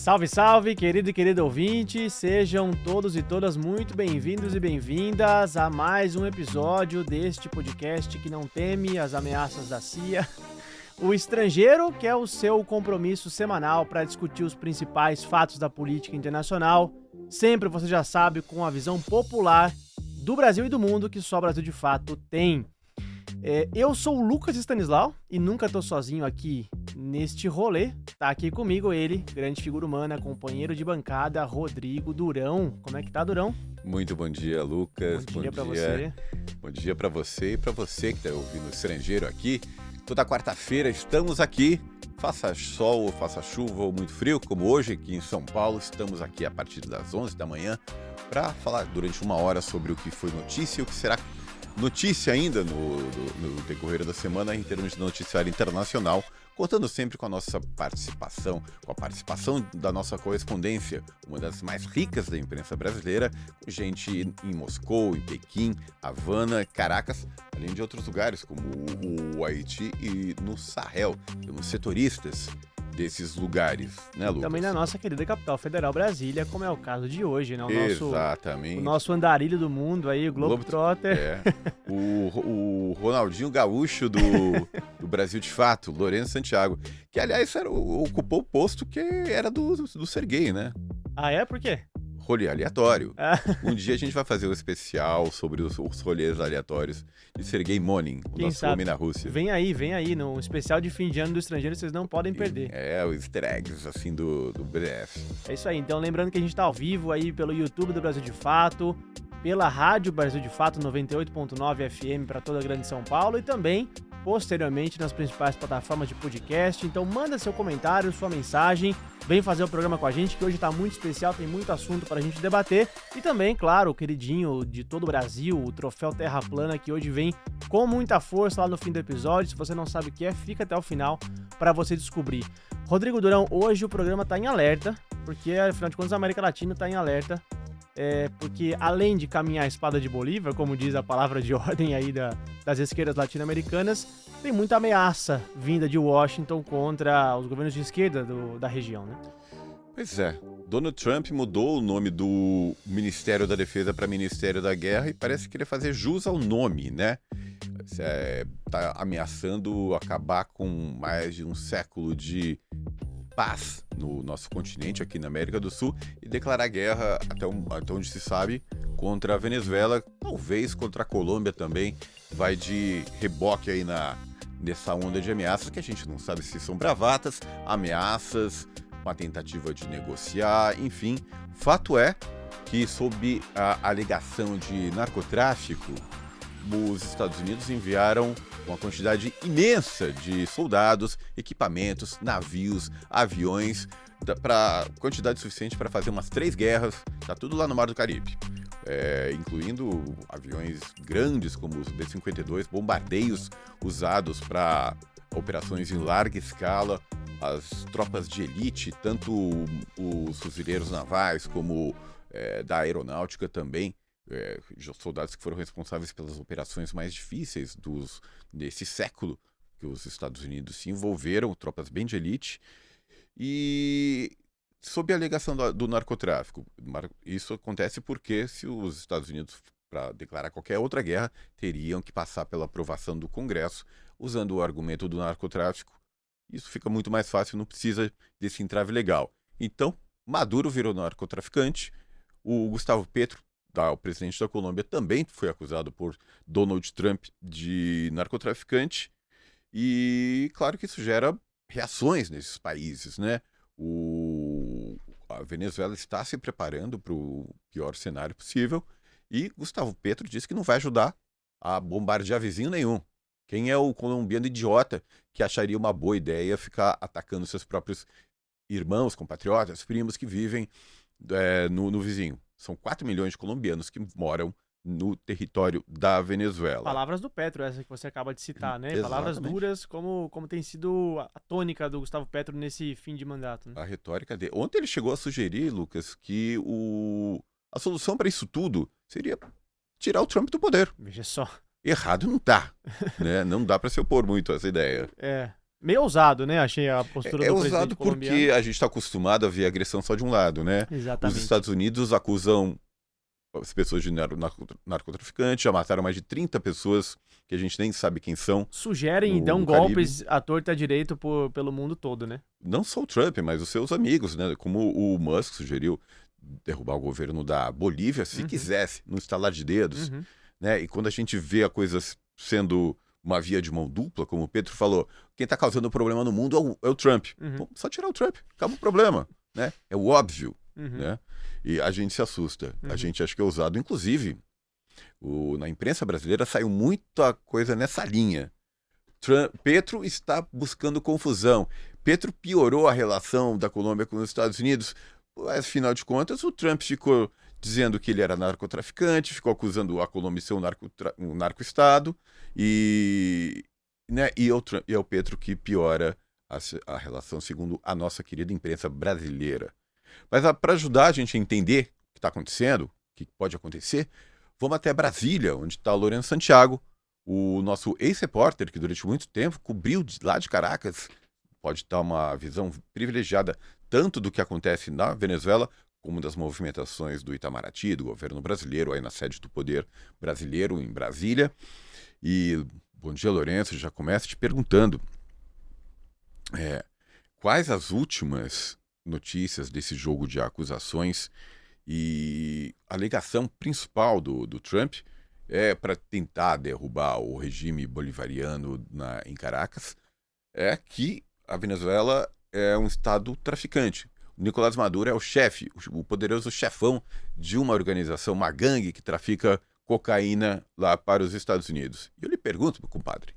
Salve, salve, querido e querido ouvinte, sejam todos e todas muito bem-vindos e bem-vindas a mais um episódio deste podcast que não teme as ameaças da CIA, O Estrangeiro, que é o seu compromisso semanal para discutir os principais fatos da política internacional, sempre, você já sabe, com a visão popular do Brasil e do mundo que só o Brasil de fato tem. Eu sou o Lucas Stanislau e nunca tô sozinho aqui neste rolê. Tá aqui comigo ele, grande figura humana, companheiro de bancada, Rodrigo Durão. Como é que tá, Durão? Muito bom dia, Lucas. Bom dia pra você. Bom dia pra você e pra você que tá ouvindo o Estrangeiro aqui. Toda quarta-feira estamos aqui, faça sol ou faça chuva ou muito frio, como hoje aqui em São Paulo. Estamos aqui a partir das 11 da manhã para falar durante uma hora sobre o que foi notícia e o que será notícia ainda no decorrer da semana em termos de noticiário internacional, contando sempre com a nossa participação, com a participação da nossa correspondência, uma das mais ricas da imprensa brasileira, com gente em Moscou, em Pequim, Havana, Caracas, além de outros lugares como o Haiti e no Sahel. Temos setoristas desses lugares, né, Lucas? Também na nossa querida capital federal, Brasília, como é o caso de hoje, né? Exatamente. O nosso andarilho do mundo aí, o Globetrotter. O Ronaldinho Gaúcho do Brasil de fato, Lourenço Santiago, que aliás ocupou o posto que era do Serguei, né? Ah, é? Por quê? Rolê aleatório. Um dia a gente vai fazer um especial sobre os rolês aleatórios de Sergei Monin, o nosso homem na Rússia. Vem aí, no especial de fim de ano do Estrangeiro, vocês não podem perder. Os easter eggs, assim, do BDF. É isso aí, então lembrando que a gente tá ao vivo aí pelo YouTube do Brasil de Fato, pela Rádio Brasil de Fato 98.9 FM para toda a grande São Paulo e também, posteriormente, nas principais plataformas de podcast. Então manda seu comentário, sua mensagem, vem fazer o programa com a gente, que hoje tá muito especial, tem muito assunto pra gente debater. E também, claro, o queridinho de todo o Brasil, o troféu Terra Plana, que hoje vem com muita força lá no fim do episódio. Se você não sabe o que é, fica até o final pra você descobrir. Rodrigo Durão, hoje o programa tá em alerta, porque afinal de contas a América Latina tá em alerta. Porque além de caminhar a espada de Bolívar, como diz a palavra de ordem aí das esquerdas latino-americanas, tem muita ameaça vinda de Washington contra os governos de esquerda da região, né? Pois é, Donald Trump mudou o nome do Ministério da Defesa para Ministério da Guerra e parece querer fazer jus ao nome, né? Tá ameaçando acabar com mais de um século de paz no nosso continente, aqui na América do Sul, e declarar guerra, até onde se sabe, contra a Venezuela, talvez contra a Colômbia também. Vai de reboque aí nessa onda de ameaças, que a gente não sabe se são bravatas, ameaças, uma tentativa de negociar, enfim. Fato é que, sob a alegação de narcotráfico, os Estados Unidos enviaram uma quantidade imensa de soldados, equipamentos, navios, aviões, para quantidade suficiente para fazer umas 3 guerras, tá tudo lá no Mar do Caribe, incluindo aviões grandes como os B-52, bombardeios usados para operações em larga escala, as tropas de elite, tanto os fuzileiros navais como da aeronáutica também, soldados que foram responsáveis pelas operações mais difíceis desse século que os Estados Unidos se envolveram, tropas bem de elite, e sob a alegação do narcotráfico. Isso acontece porque se os Estados Unidos, para declarar qualquer outra guerra, teriam que passar pela aprovação do Congresso, usando o argumento do narcotráfico. Isso fica muito mais fácil, não precisa desse entrave legal. Então, Maduro virou narcotraficante, o Gustavo Petro, o presidente da Colômbia, também foi acusado por Donald Trump de narcotraficante, e claro que isso gera reações nesses países, né? A Venezuela está se preparando para o pior cenário possível, e Gustavo Petro disse que não vai ajudar a bombardear vizinho nenhum. Quem é o colombiano idiota que acharia uma boa ideia ficar atacando seus próprios irmãos, compatriotas, primos que vivem no vizinho? São 4 milhões de colombianos que moram no território da Venezuela. Palavras do Petro, essa que você acaba de citar, né? Exatamente. Palavras duras, como tem sido a tônica do Gustavo Petro nesse fim de mandato, né? A retórica dele. Ontem ele chegou a sugerir, Lucas, que a solução para isso tudo seria tirar o Trump do poder. Veja só. Errado não tá, né? Não dá para se opor muito a essa ideia. Meio ousado, né? Achei a postura É do ousado presidente colombiano. porque a gente está acostumado a ver agressão só de um lado, né? Os Exatamente. Estados Unidos acusam as pessoas de narcotraficante, já mataram mais de 30 pessoas que a gente nem sabe quem são Sugerem e dão no Caribe. golpes à torta e à direito pelo mundo todo, né? Não só o Trump, mas os seus amigos, né? Como o Musk sugeriu derrubar o governo da Bolívia, se quisesse, num estalar de dedos, né? E quando a gente vê a coisa sendo uma via de mão dupla, como o Pedro falou, quem está causando o problema no mundo é o Trump. Bom, só tirar o Trump, acaba o problema, né? É o óbvio, né? E a gente se assusta, a gente acha que é ousado. Inclusive, na imprensa brasileira saiu muita coisa nessa linha. Petro está buscando confusão. Petro piorou a relação da Colômbia com os Estados Unidos. Mas, afinal de contas, o Trump ficou dizendo que ele era narcotraficante, ficou acusando a Colômbia de ser um narco-estado, né, e é o Petro que piora a relação, segundo a nossa querida imprensa brasileira. Mas para ajudar a gente a entender o que está acontecendo, o que pode acontecer, vamos até Brasília, onde está Lourenço Santiago, o nosso ex-repórter, que durante muito tempo cobriu lá de Caracas, pode dar uma visão privilegiada tanto do que acontece na Venezuela, como das movimentações do Itamaraty, do governo brasileiro, aí na sede do poder brasileiro, em Brasília. E, bom dia, Lourenço, já começo te perguntando quais as últimas notícias desse jogo de acusações e a alegação principal do Trump para tentar derrubar o regime bolivariano em Caracas, é que a Venezuela é um estado traficante. O Nicolás Maduro é o chefe, o poderoso chefão de uma organização, uma gangue que trafica cocaína lá para os Estados Unidos. E eu lhe pergunto, meu compadre,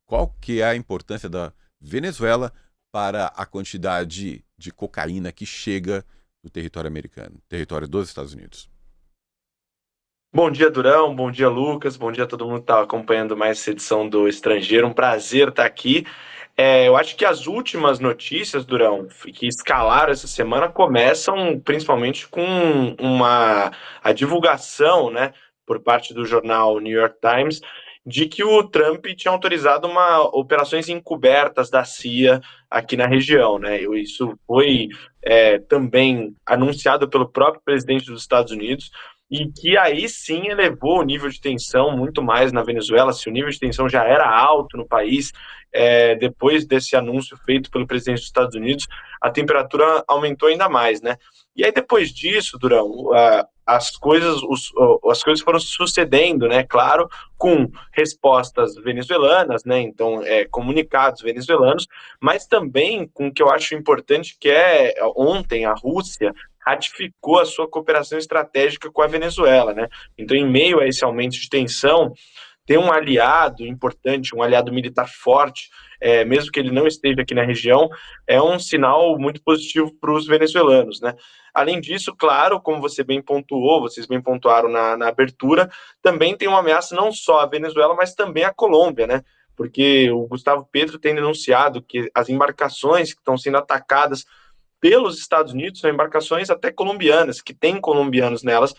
qual que é a importância da Venezuela para a quantidade de cocaína que chega no território americano, território dos Estados Unidos? Bom dia, Durão. Bom dia, Lucas. Bom dia a todo mundo que está acompanhando mais essa edição do Estrangeiro. Um prazer estar aqui. Eu acho que as últimas notícias, Durão, que escalaram essa semana, começam principalmente com a divulgação, né, por parte do jornal New York Times, de que o Trump tinha autorizado operações encobertas da CIA aqui na região, né? Isso foi também anunciado pelo próprio presidente dos Estados Unidos, e que aí sim elevou o nível de tensão muito mais na Venezuela. Se o nível de tensão já era alto no país, depois desse anúncio feito pelo presidente dos Estados Unidos, a temperatura aumentou ainda mais, né? E aí depois disso, Durão, as coisas foram sucedendo, né? Claro, com respostas venezuelanas, né? Então, comunicados venezuelanos, mas também com o que eu acho importante, que ontem a Rússia ratificou a sua cooperação estratégica com a Venezuela, né? Então, em meio a esse aumento de tensão, ter um aliado importante, um aliado militar forte, mesmo que ele não esteja aqui na região, é um sinal muito positivo para os venezuelanos, né? Além disso, claro, como você bem pontuou, vocês bem pontuaram na abertura, também tem uma ameaça não só à Venezuela, mas também à Colômbia, né? Porque o Gustavo Petro tem denunciado que as embarcações que estão sendo atacadas pelos Estados Unidos são embarcações até colombianas, que têm colombianos nelas,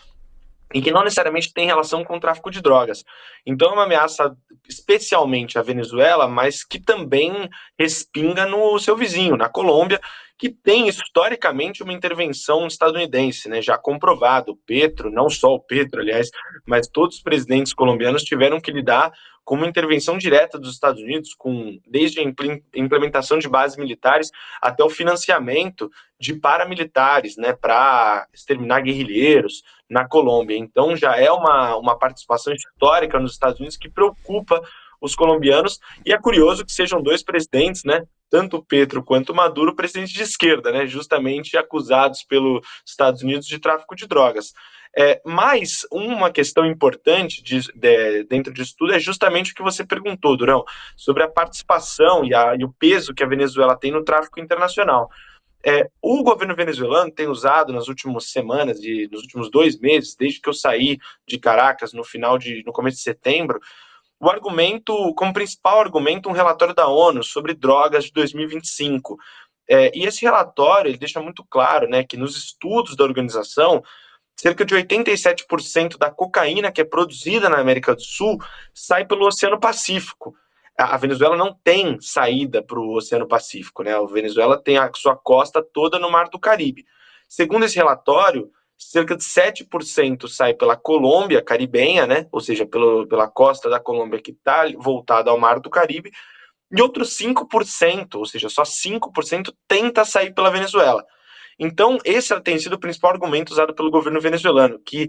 e que não necessariamente tem relação com o tráfico de drogas. Então é uma ameaça especialmente à Venezuela, mas que também respinga no seu vizinho, na Colômbia, que tem historicamente uma intervenção estadunidense, né, já comprovado. O Petro, não só o Petro, aliás, mas todos os presidentes colombianos tiveram que lidar com uma intervenção direta dos Estados Unidos, desde a implementação de bases militares até o financiamento de paramilitares, né, para exterminar guerrilheiros na Colômbia. Então já é uma participação histórica nos Estados Unidos que preocupa os colombianos, e é curioso que sejam dois presidentes, né, tanto o Petro quanto o Maduro, presidentes de esquerda, né, justamente acusados pelos Estados Unidos de tráfico de drogas. Mas uma questão importante dentro disso tudo é justamente o que você perguntou, Durão, sobre a participação e o peso que a Venezuela tem no tráfico internacional. O governo venezuelano tem usado nas últimas semanas e nos últimos 2 meses, desde que eu saí de Caracas no começo de setembro, o argumento, como principal argumento, um relatório da ONU sobre drogas de 2025. E esse relatório ele deixa muito claro, né, que nos estudos da organização, cerca de 87% da cocaína que é produzida na América do Sul sai pelo Oceano Pacífico. a Venezuela não tem saída para o Oceano Pacífico, né? A Venezuela tem a sua costa toda no Mar do Caribe. Segundo esse relatório, cerca de 7% sai pela Colômbia caribenha, né? Ou seja, pela costa da Colômbia que está voltada ao Mar do Caribe, e outros 5%, ou seja, só 5% tenta sair pela Venezuela. Então, esse tem sido o principal argumento usado pelo governo venezuelano, que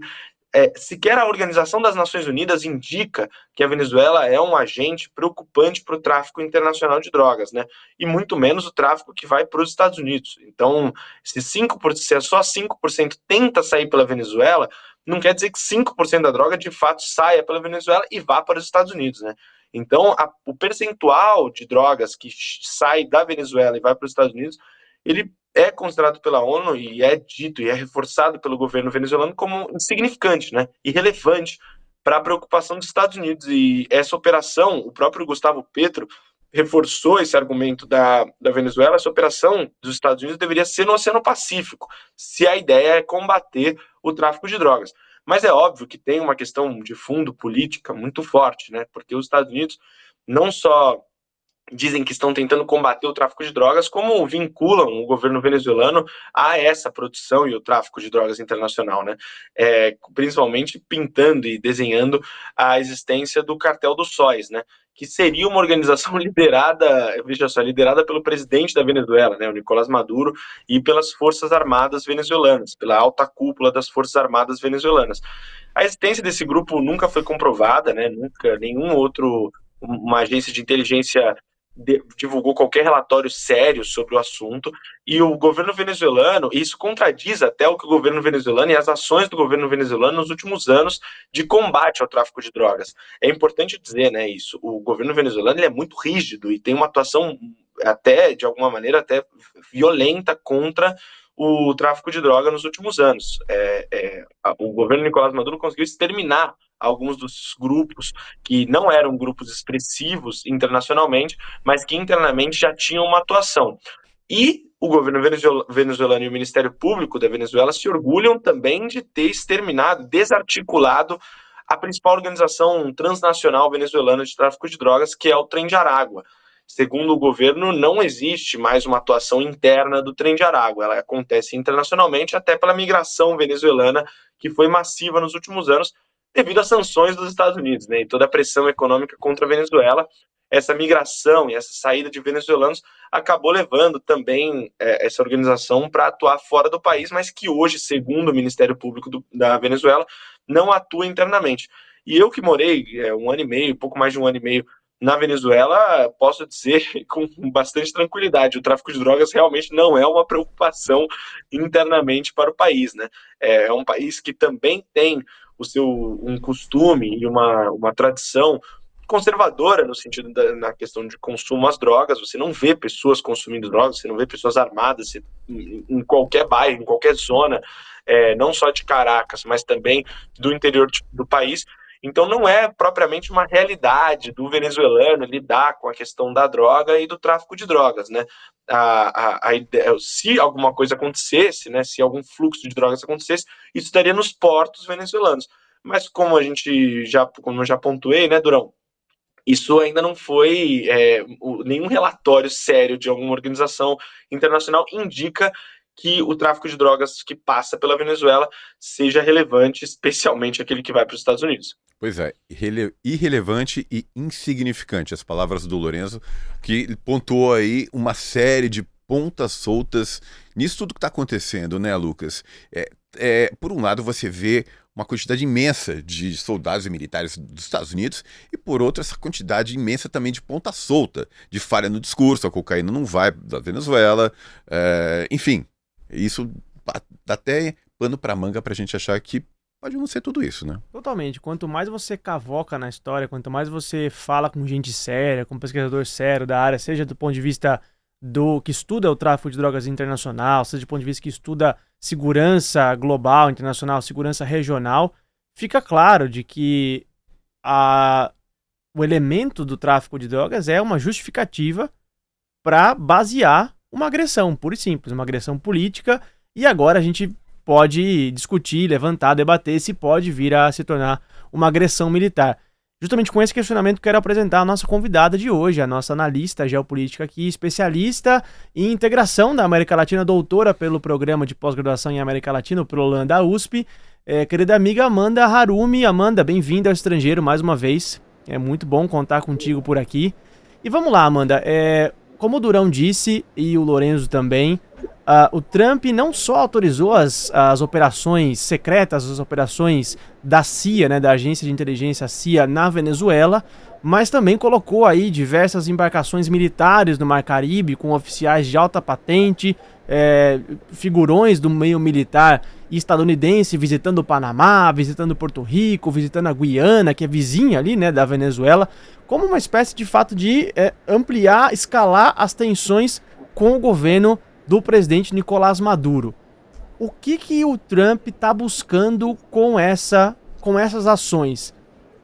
sequer a Organização das Nações Unidas indica que a Venezuela é um agente preocupante para o tráfico internacional de drogas, né? E muito menos o tráfico que vai para os Estados Unidos. Então, se só 5% tenta sair pela Venezuela, não quer dizer que 5% da droga de fato saia pela Venezuela e vá para os Estados Unidos, né? Então, o percentual de drogas que sai da Venezuela e vai para os Estados Unidos, ele é considerado pela ONU e é dito e é reforçado pelo governo venezuelano como insignificante, né? Irrelevante para a preocupação dos Estados Unidos. E essa operação, o próprio Gustavo Petro reforçou esse argumento da Venezuela. Essa operação dos Estados Unidos deveria ser no Oceano Pacífico, se a ideia é combater o tráfico de drogas. Mas é óbvio que tem uma questão de fundo política muito forte, né? Porque os Estados Unidos não só dizem que estão tentando combater o tráfico de drogas, como vinculam o governo venezuelano a essa produção e o tráfico de drogas internacional, né? Principalmente pintando e desenhando a existência do cartel dos sóis, né? Que seria uma organização liderada, veja só, liderada pelo presidente da Venezuela, né, o Nicolás Maduro, e pelas Forças Armadas venezuelanas, pela alta cúpula das Forças Armadas venezuelanas. A existência desse grupo nunca foi comprovada, né? Nunca uma agência de inteligência divulgou qualquer relatório sério sobre o assunto, e o governo venezuelano, isso contradiz até o que o governo venezuelano e as ações do governo venezuelano nos últimos anos de combate ao tráfico de drogas. É importante dizer, né, isso, o governo venezuelano ele é muito rígido e tem uma atuação até, de alguma maneira, até violenta contra o tráfico de droga nos últimos anos. O governo Nicolás Maduro conseguiu exterminar alguns dos grupos que não eram grupos expressivos internacionalmente, mas que internamente já tinham uma atuação. E o governo venezuelano e o Ministério Público da Venezuela se orgulham também de ter exterminado, desarticulado a principal organização transnacional venezuelana de tráfico de drogas, que é o Trem de Aragua. Segundo o governo, não existe mais uma atuação interna do Trem de Aragua. Ela acontece internacionalmente até pela migração venezuelana, que foi massiva nos últimos anos, devido às sanções dos Estados Unidos, né, e toda a pressão econômica contra a Venezuela. Essa migração e essa saída de venezuelanos acabou levando também essa organização para atuar fora do país, mas que hoje, segundo o Ministério Público da Venezuela, não atua internamente. E eu que morei um ano e meio, pouco mais de um ano e meio, na Venezuela, posso dizer com bastante tranquilidade, o tráfico de drogas realmente não é uma preocupação internamente para o país, né? É um país que também tem um costume e uma tradição conservadora no sentido na questão de consumo às drogas. Você não vê pessoas consumindo drogas, você não vê pessoas armadas em qualquer bairro, em qualquer zona, não só de Caracas, mas também do interior do país. Então não é propriamente uma realidade do venezuelano lidar com a questão da droga e do tráfico de drogas, né? Se alguma coisa acontecesse, né, se algum fluxo de drogas acontecesse, isso estaria nos portos venezuelanos. Mas como eu já pontuei, né, Durão, isso ainda não foi nenhum relatório sério de alguma organização internacional indica que o tráfico de drogas que passa pela Venezuela seja relevante, especialmente aquele que vai para os Estados Unidos. Pois é, irrelevante e insignificante, as palavras do Lorenzo, que pontuou aí uma série de pontas soltas nisso tudo que está acontecendo, né, Lucas? Por um lado, você vê uma quantidade imensa de soldados e militares dos Estados Unidos, e por outro, essa quantidade imensa também de ponta solta, de falha no discurso, a cocaína não vai da Venezuela, enfim, isso dá até pano para manga para a gente achar que pode não ser tudo isso, né? Totalmente. Quanto mais você cavoca na história, quanto mais você fala com gente séria, com pesquisador sério da área, seja do ponto de vista do que estuda o tráfico de drogas internacional, seja do ponto de vista que estuda segurança global, internacional, segurança regional, fica claro de que o elemento do tráfico de drogas é uma justificativa para basear uma agressão, pura e simples, uma agressão política, e agora a gente pode discutir, levantar, debater se pode vir a se tornar uma agressão militar. Justamente com esse questionamento, quero apresentar a nossa convidada de hoje, a nossa analista geopolítica aqui, especialista em integração da América Latina, doutora pelo programa de pós-graduação em América Latina, o ProLAN da USP, querida amiga Amanda Harumi. Amanda, bem-vinda ao Estrangeiro mais uma vez. É muito bom contar contigo por aqui. E vamos lá, Amanda. Como o Durão disse, e o Lorenzo também, o Trump não só autorizou as operações secretas, as operações da CIA, né, da Agência de Inteligência CIA na Venezuela, mas também colocou aí diversas embarcações militares no Mar Caribe, com oficiais de alta patente, figurões do meio militar estadunidense visitando o Panamá, visitando Porto Rico, visitando a Guiana, que é vizinha ali, né, da Venezuela, como uma espécie de fato de ampliar, escalar as tensões com o governo do presidente Nicolás Maduro. O que o Trump está buscando com essas ações?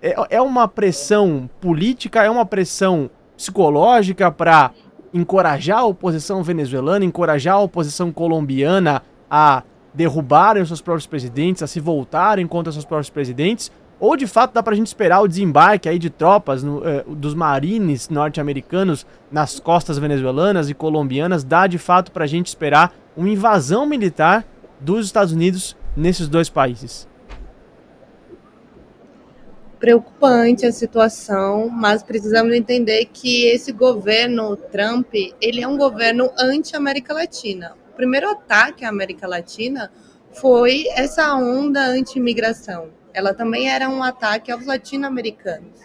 É uma pressão política, é uma pressão psicológica para encorajar a oposição venezuelana, encorajar a oposição colombiana a derrubarem os seus próprios presidentes, a se voltarem contra seus próprios presidentes? Ou de fato dá pra gente esperar o desembarque aí de tropas dos marines norte-americanos nas costas venezuelanas e colombianas? Dá de fato pra gente esperar uma invasão militar dos Estados Unidos nesses dois países? Preocupante a situação, mas precisamos entender que esse governo Trump, ele é um governo anti-América Latina. O primeiro ataque à América Latina foi essa onda anti-imigração. Ela também era um ataque aos latino-americanos.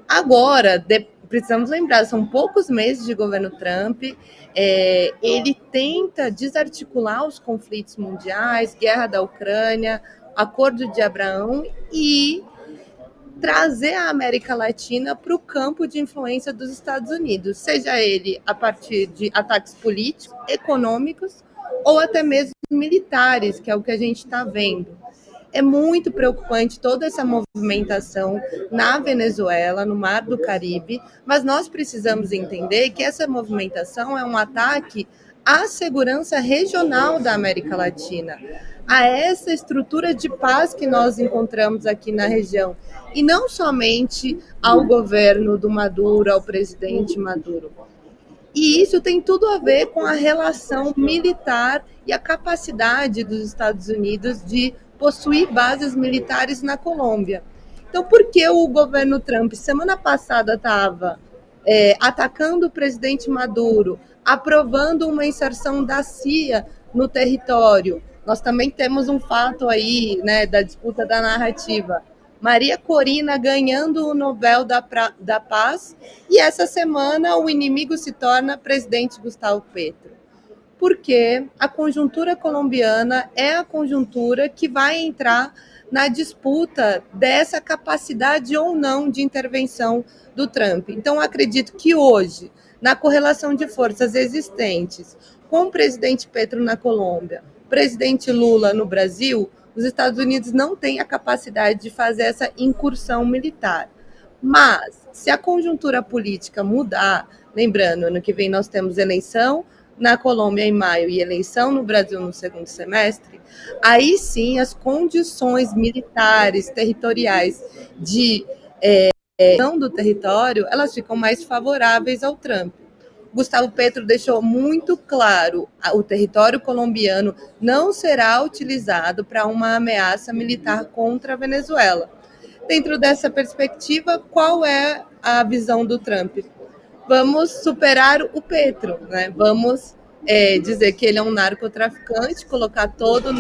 Agora, precisamos lembrar, são poucos meses de governo Trump, ele tenta desarticular os conflitos mundiais, guerra da Ucrânia, Acordo de Abraão e trazer a América Latina para o campo de influência dos Estados Unidos, seja ele a partir de ataques políticos, econômicos ou até mesmo militares, que é o que a gente está vendo. É muito preocupante toda essa movimentação na Venezuela, no Mar do Caribe, mas nós precisamos entender que essa movimentação é um ataque à segurança regional da América Latina, a essa estrutura de paz que nós encontramos aqui na região, e não somente ao governo do Maduro, ao presidente Maduro. E isso tem tudo a ver com a relação militar e a capacidade dos Estados Unidos de possuir bases militares na Colômbia. Então, por que o governo Trump, semana passada, estava atacando o presidente Maduro, aprovando uma inserção da CIA no território? Nós também temos um fato aí, né, da disputa da narrativa. Maria Corina ganhando o Nobel da Paz, e essa semana o inimigo se torna presidente Gustavo Petro. Porque a conjuntura colombiana é a conjuntura que vai entrar na disputa dessa capacidade ou não de intervenção do Trump. Então, acredito que hoje, na correlação de forças existentes, com o presidente Petro na Colômbia, o presidente Lula no Brasil, os Estados Unidos não têm a capacidade de fazer essa incursão militar. Mas, se a conjuntura política mudar, lembrando, ano que vem nós temos eleição na Colômbia em maio e eleição no Brasil no segundo semestre, aí sim as condições militares, territoriais de do território, elas ficam mais favoráveis ao Trump. Gustavo Petro deixou muito claro, o território colombiano não será utilizado para uma ameaça militar contra a Venezuela. Dentro dessa perspectiva, qual é a visão do Trump? Vamos superar o Petro, né? Vamos dizer que ele é um narcotraficante, colocar toda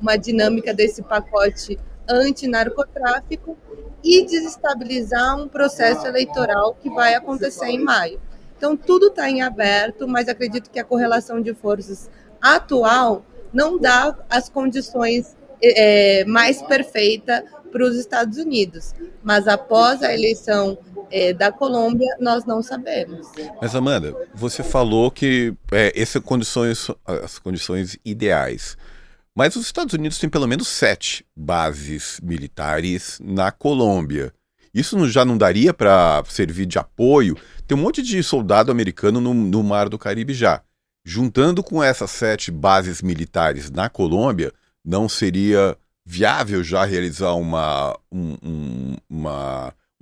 uma dinâmica desse pacote anti-narcotráfico e desestabilizar um processo eleitoral que vai acontecer em maio. Então, tudo está em aberto, mas acredito que a correlação de forças atual não dá as condições mais perfeitas para os Estados Unidos. Mas após a eleição da Colômbia, nós não sabemos. Mas, Amanda, você falou que essas as condições ideais. Mas os Estados Unidos têm pelo menos 7 bases militares na Colômbia. Isso já não daria para servir de apoio? Tem um monte de soldado americano no Mar do Caribe já. Juntando com essas 7 bases militares na Colômbia, não seria viável já realizar um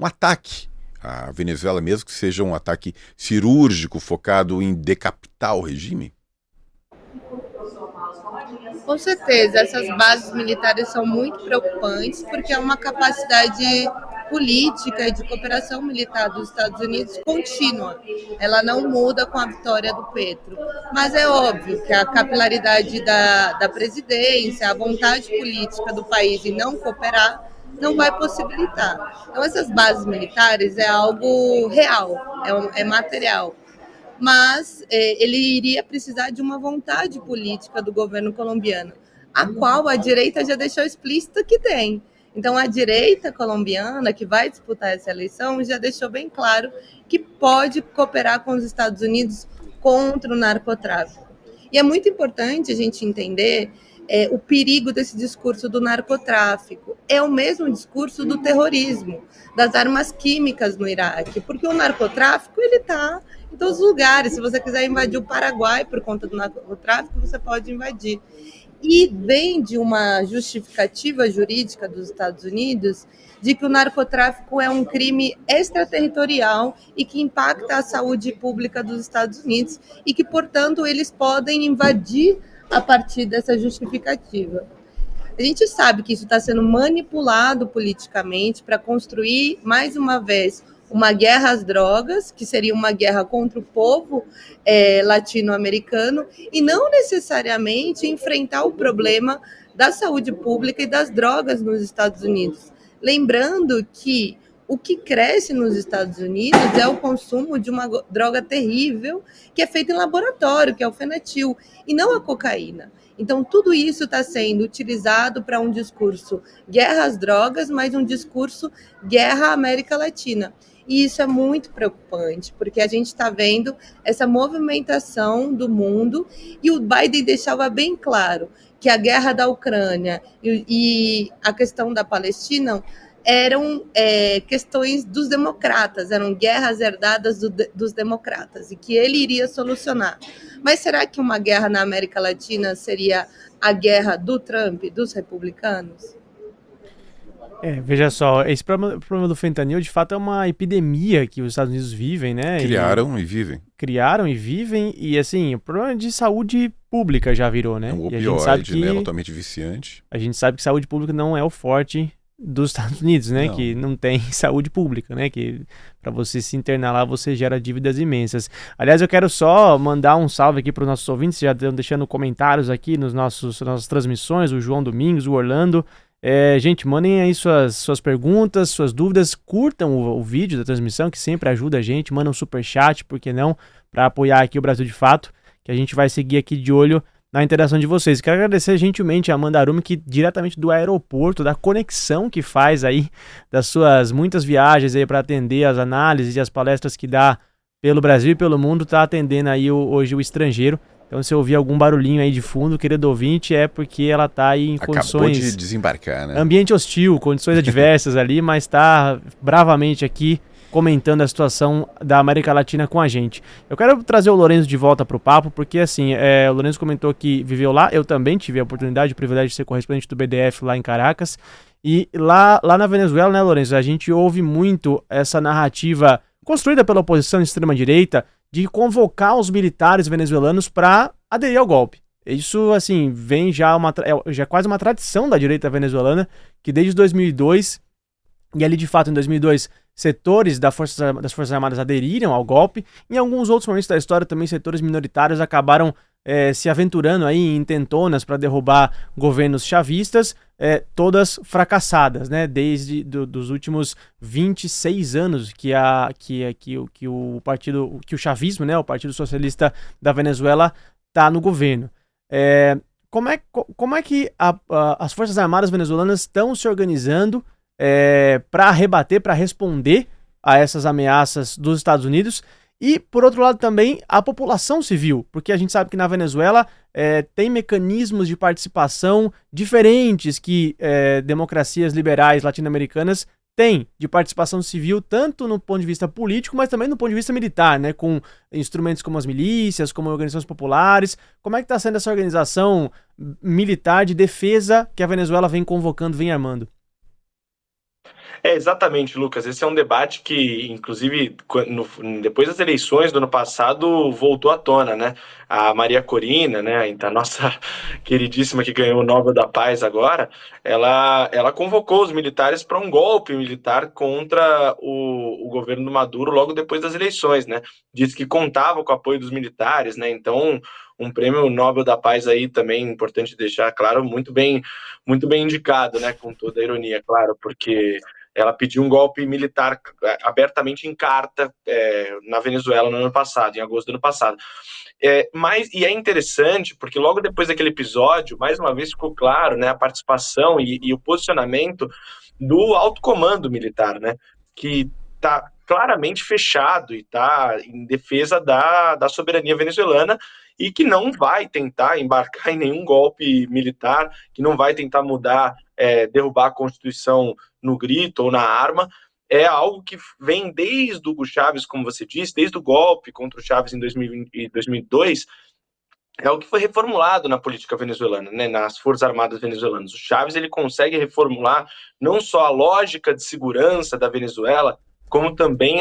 ataque à Venezuela, mesmo que seja um ataque cirúrgico focado em decapitar o regime? Com certeza, essas bases militares são muito preocupantes porque é uma capacidade política e de cooperação militar dos Estados Unidos contínua. Ela não muda com a vitória do Petro. Mas é óbvio que a capilaridade da presidência, a vontade política do país em não cooperar, não vai possibilitar. Então, essas bases militares é algo real, é material. Mas ele iria precisar de uma vontade política do governo colombiano, a qual a direita já deixou explícito que tem. Então, a direita colombiana, que vai disputar essa eleição, já deixou bem claro que pode cooperar com os Estados Unidos contra o narcotráfico. E é muito importante a gente entender o perigo desse discurso do narcotráfico. É o mesmo discurso do terrorismo, das armas químicas no Iraque, porque o narcotráfico ele está em todos os lugares. Se você quiser invadir o Paraguai por conta do narcotráfico, você pode invadir. E vem de uma justificativa jurídica dos Estados Unidos de que o narcotráfico é um crime extraterritorial e que impacta a saúde pública dos Estados Unidos e que, portanto, eles podem invadir a partir dessa justificativa. A gente sabe que isso está sendo manipulado politicamente para construir, mais uma vez, uma guerra às drogas, que seria uma guerra contra o povo latino-americano, e não necessariamente enfrentar o problema da saúde pública e das drogas nos Estados Unidos. Lembrando que o que cresce nos Estados Unidos é o consumo de uma droga terrível que é feita em laboratório, que é o fenetil, e não a cocaína. Então, tudo isso está sendo utilizado para um discurso guerra às drogas, mas um discurso guerra à América Latina. E isso é muito preocupante, porque a gente está vendo essa movimentação do mundo e o Biden deixava bem claro que a guerra da Ucrânia e a questão da Palestina eram questões dos democratas, eram guerras herdadas dos democratas e que ele iria solucionar. Mas será que uma guerra na América Latina seria a guerra do Trump, dos republicanos? Veja só, esse problema do fentanil, de fato, é uma epidemia que os Estados Unidos vivem, né? Criaram e vivem. Criaram e vivem, e assim, o problema de saúde pública já virou, né? É um opioide, e a gente sabe que, né? Altamente viciante. A gente sabe que saúde pública não é o forte dos Estados Unidos, né? Não. Que não tem saúde pública, né? Que para você se internar lá, você gera dívidas imensas. Aliás, eu quero só mandar um salve aqui para os nossos ouvintes, já estão deixando comentários aqui nas nossas transmissões, o João Domingos, o Orlando. Gente, mandem aí suas perguntas, suas dúvidas, curtam o vídeo da transmissão, que sempre ajuda a gente, mandam um superchat, por que não, para apoiar aqui o Brasil de Fato, que a gente vai seguir aqui de olho na interação de vocês. Quero agradecer gentilmente a Amanda Arumi, que diretamente do aeroporto, da conexão que faz aí, das suas muitas viagens aí para atender as análises e as palestras que dá pelo Brasil e pelo mundo, está atendendo aí hoje o estrangeiro. Então, se eu ouvir algum barulhinho aí de fundo, querido ouvinte, é porque ela está aí em condições... Acabou de desembarcar, né? Ambiente hostil, condições adversas ali, mas está bravamente aqui comentando a situação da América Latina com a gente. Eu quero trazer o Lourenço de volta para o papo, porque assim, o Lourenço comentou que viveu lá, eu também tive a oportunidade, o privilégio de ser correspondente do BDF lá em Caracas, e lá na Venezuela, né, Lourenço, a gente ouve muito essa narrativa construída pela oposição de extrema-direita, de convocar os militares venezuelanos para aderir ao golpe. Isso, assim, vem já quase uma tradição da direita venezuelana, que desde 2002, e ali de fato em 2002, setores das Forças Armadas aderiram ao golpe. Em alguns outros momentos da história também setores minoritários acabaram se aventurando aí em intentonas para derrubar governos chavistas, todas fracassadas, né? Desde dos últimos 26 anos que o chavismo, né, o Partido Socialista da Venezuela, está no governo. Como é que as Forças Armadas venezuelanas estão se organizando para rebater, para responder a essas ameaças dos Estados Unidos? E, por outro lado, também a população civil, porque a gente sabe que na Venezuela tem mecanismos de participação diferentes que democracias liberais latino-americanas tem de participação civil, tanto no ponto de vista político, mas também no ponto de vista militar, né? Com instrumentos como as milícias, como organizações populares. Como é que está sendo essa organização militar de defesa que a Venezuela vem convocando, vem armando? Exatamente, Lucas. Esse é um debate que, inclusive, depois das eleições do ano passado, voltou à tona, né? A Maria Corina, né, a nossa queridíssima que ganhou o Nobel da Paz agora, ela convocou os militares para um golpe militar contra o governo do Maduro logo depois das eleições, né? Disse que contava com o apoio dos militares, né? Então, um prêmio Nobel da Paz aí também, importante deixar claro, muito bem indicado, né? Com toda a ironia, claro, porque ela pediu um golpe militar abertamente em carta na Venezuela no ano passado, em agosto do ano passado. E é interessante, porque logo depois daquele episódio, mais uma vez ficou claro, né, a participação e o posicionamento do alto comando militar, né, que está claramente fechado e está em defesa da soberania venezuelana e que não vai tentar embarcar em nenhum golpe militar, que não vai tentar derrubar a Constituição no grito ou na arma. É algo que vem desde o Hugo Chávez, como você disse, desde o golpe contra o Chávez em 2020 e 2002, é o que foi reformulado na política venezuelana, né, nas Forças Armadas venezuelanas. O Chávez ele consegue reformular não só a lógica de segurança da Venezuela, como também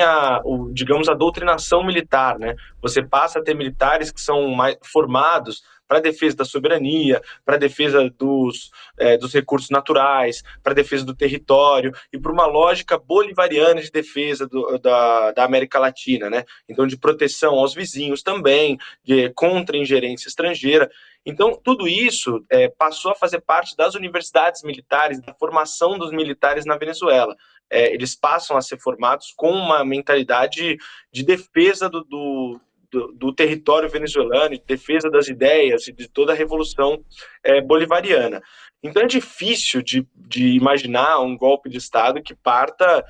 digamos, a doutrinação militar, né? Você passa a ter militares que são mais formados para a defesa da soberania, para a defesa dos recursos naturais, para a defesa do território e por uma lógica bolivariana de defesa da América Latina, né? Então, de proteção aos vizinhos também, de contra-ingerência estrangeira. Então, tudo isso passou a fazer parte das universidades militares, da formação dos militares na Venezuela. Eles passam a ser formados com uma mentalidade de defesa do território venezuelano, de defesa das ideias e de toda a revolução bolivariana. Então é difícil de imaginar um golpe de Estado que parta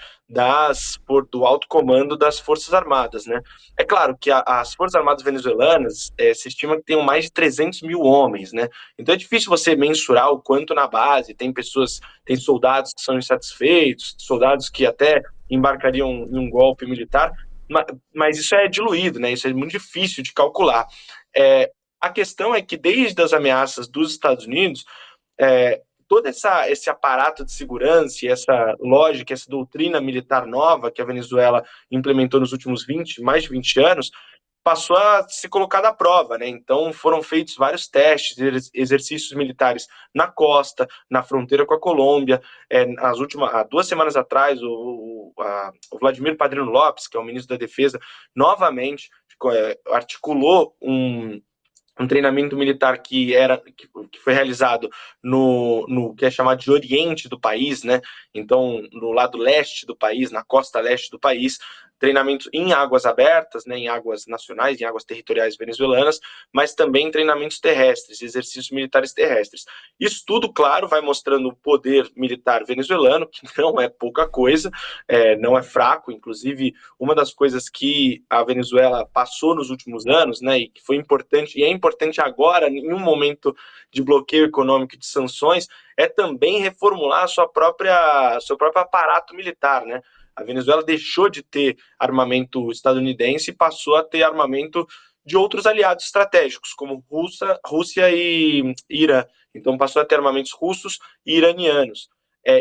do alto comando das Forças Armadas, né? É claro que as Forças Armadas venezuelanas se estima que tenham mais de 300 mil homens, né? Então é difícil você mensurar o quanto na base tem soldados que são insatisfeitos, soldados que até embarcariam em um golpe militar, mas isso é diluído, né? Isso é muito difícil de calcular. A questão é que desde as ameaças dos Estados Unidos, todo esse aparato de segurança e essa lógica, essa doutrina militar nova que a Venezuela implementou nos últimos mais de 20 anos, passou a se colocar à prova, né? Então foram feitos vários testes, exercícios militares na costa, na fronteira com a Colômbia. Há 2 semanas atrás, o Vladimir Padrino Lopes, que é o ministro da Defesa, novamente articulou um treinamento militar que foi realizado no que é chamado de Oriente do país, né? Então, no lado leste do país, na costa leste do país, treinamentos em águas abertas, né, em águas nacionais, em águas territoriais venezuelanas, mas também treinamentos terrestres, exercícios militares terrestres. Isso tudo, claro, vai mostrando o poder militar venezuelano, que não é pouca coisa, não é fraco. Inclusive, uma das coisas que a Venezuela passou nos últimos anos, né, e que foi importante, e é importante agora, em um momento de bloqueio econômico e de sanções, é também reformular seu próprio aparato militar, né? A Venezuela deixou de ter armamento estadunidense e passou a ter armamento de outros aliados estratégicos, como Rússia e Irã. Então passou a ter armamentos russos e iranianos.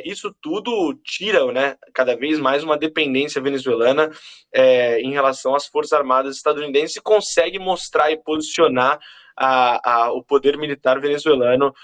Isso tudo tira, né, cada vez mais uma dependência venezuelana em relação às Forças Armadas estadunidenses e consegue mostrar e posicionar o poder militar venezuelano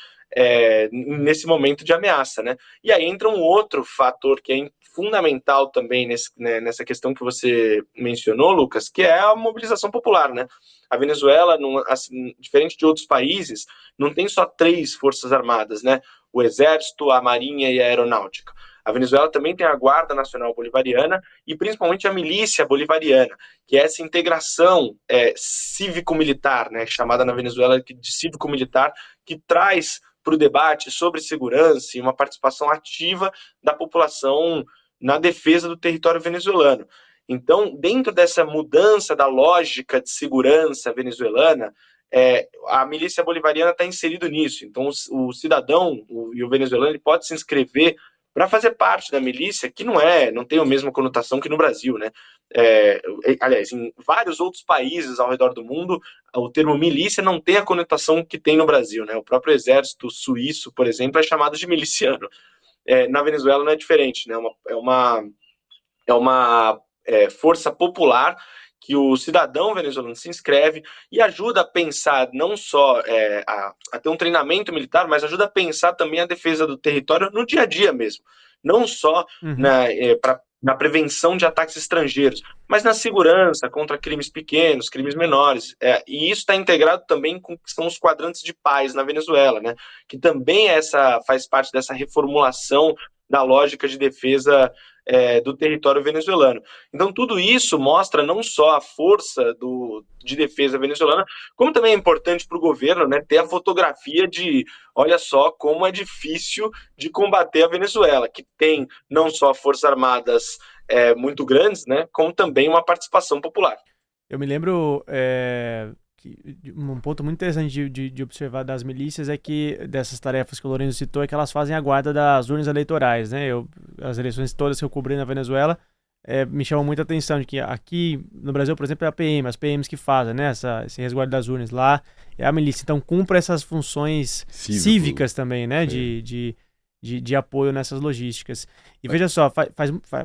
nesse momento de ameaça, né? E aí entra um outro fator que é fundamental também nessa questão que você mencionou, Lucas, que é a mobilização popular, né? A Venezuela, assim, diferente de outros países, não tem só 3 forças armadas, né? O Exército, a Marinha e a Aeronáutica. A Venezuela também tem a Guarda Nacional Bolivariana e principalmente a Milícia Bolivariana, que é essa integração cívico-militar, né, chamada na Venezuela de cívico-militar, que traz para o debate sobre segurança e uma participação ativa da população na defesa do território venezuelano. Então, dentro dessa mudança da lógica de segurança venezuelana, a milícia bolivariana está inserido nisso. Então, o cidadão e o venezuelano ele pode se inscrever para fazer parte da milícia, que não tem a mesma conotação que no Brasil, né? Aliás, em vários outros países ao redor do mundo, o termo milícia não tem a conotação que tem no Brasil, né? O próprio exército suíço, por exemplo, é chamado de miliciano. Na Venezuela não é diferente, né? É uma força popular que o cidadão venezuelano se inscreve e ajuda a pensar não só a ter um treinamento militar, mas ajuda a pensar também a defesa do território no dia a dia mesmo. Não só na prevenção de ataques estrangeiros, mas na segurança contra crimes pequenos, crimes menores. E isso está integrado também com que são os quadrantes de paz na Venezuela, né? Que também faz parte dessa reformulação da lógica de defesa do território venezuelano. Então, tudo isso mostra não só a força de defesa venezuelana, como também é importante para o governo, né, ter a fotografia de, olha só como é difícil de combater a Venezuela, que tem não só forças armadas muito grandes, né, como também uma participação popular. Eu me lembro que um ponto muito interessante de observar das milícias é que, dessas tarefas que o Lourenço citou, é que elas fazem a guarda das urnas eleitorais, né? As eleições todas que eu cobri na Venezuela me chamam muita atenção, de que aqui no Brasil, por exemplo, é a PM, as PMs que fazem, né? Esse resguardo das urnas. Lá é a milícia. Então, cumpre essas funções cívicas também, né? De apoio nessas logísticas. E veja só,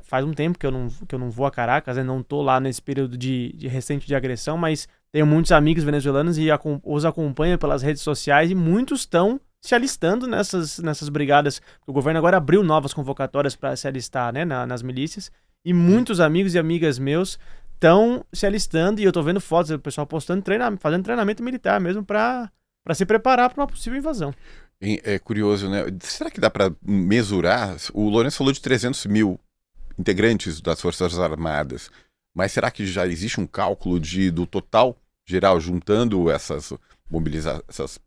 faz um tempo que eu não vou a Caracas, né? Não estou lá nesse período de recente de agressão, mas tenho muitos amigos venezuelanos e os acompanho pelas redes sociais, e muitos estão se alistando nessas brigadas. O governo agora abriu novas convocatórias para se alistar, né, nas milícias, e muitos amigos e amigas meus estão se alistando, e eu estou vendo fotos do pessoal postando fazendo treinamento militar mesmo para se preparar para uma possível invasão. É curioso, né? Será que dá para mesurar? O Lourenço falou de 300 mil integrantes das Forças Armadas, mas será que já existe um cálculo do total geral, juntando essas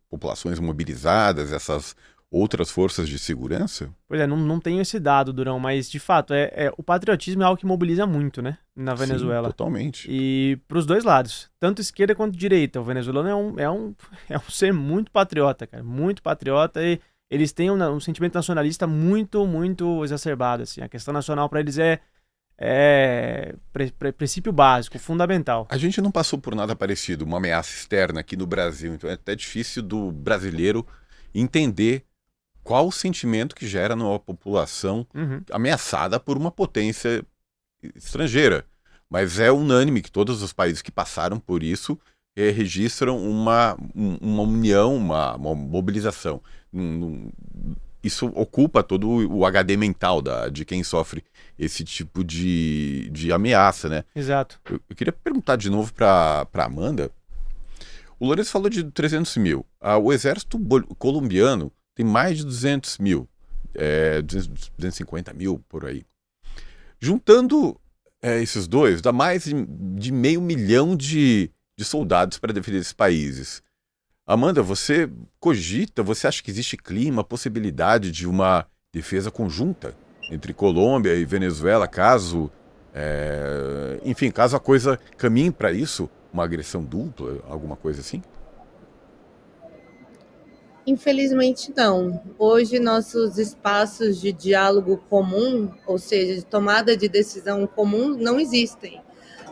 populações mobilizadas, essas outras forças de segurança? Pois é, não tenho esse dado, Durão, mas de fato, o patriotismo é algo que mobiliza muito, né, na Venezuela. Sim, totalmente. E para os dois lados, tanto esquerda quanto direita. O venezuelano é um ser muito patriota, cara, muito patriota, e eles têm um sentimento nacionalista muito, muito exacerbado, assim. A questão nacional para eles é princípio básico, fundamental. A gente não passou por nada parecido, uma ameaça externa aqui no Brasil, então é até difícil do brasileiro entender qual o sentimento que gera numa população ameaçada por uma potência estrangeira. Mas é unânime que todos os países que passaram por isso registram uma união, uma mobilização. Isso ocupa todo o HD mental de quem sofre esse tipo de ameaça, né? Exato. Eu queria perguntar de novo para Amanda. O Lourenço falou de 300 mil. O exército colombiano tem mais de 200 mil, 250 mil por aí. Juntando esses dois, dá mais de 500 mil de soldados para defender esses países. Amanda, você acha que existe clima, possibilidade de uma defesa conjunta entre Colômbia e Venezuela, caso a coisa caminhe para isso, uma agressão dupla, alguma coisa assim? Infelizmente não. Hoje nossos espaços de diálogo comum, ou seja, de tomada de decisão comum, não existem.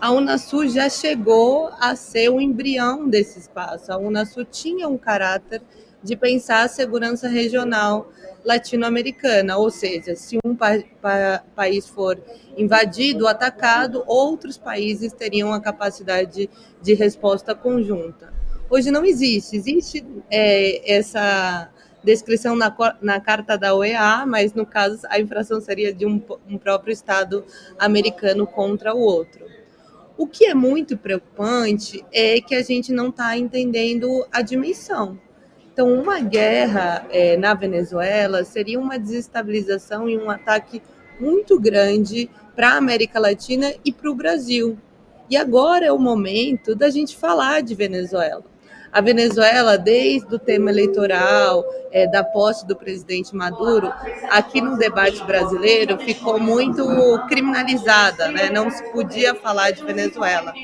A Unasul já chegou a ser o embrião desse espaço. A Unasul tinha um caráter de pensar a segurança regional latino-americana, ou seja, se um país for invadido, atacado, outros países teriam a capacidade de resposta conjunta. Hoje não existe essa descrição na carta da OEA, mas no caso a infração seria de um próprio Estado americano contra o outro. O que é muito preocupante é que a gente não está entendendo a dimensão. Então, uma guerra na Venezuela seria uma desestabilização e um ataque muito grande para a América Latina e para o Brasil. E agora é o momento da gente falar de Venezuela. A Venezuela, desde o tema eleitoral, da posse do presidente Maduro, aqui no debate brasileiro, ficou muito criminalizada, né? Não se podia falar de Venezuela.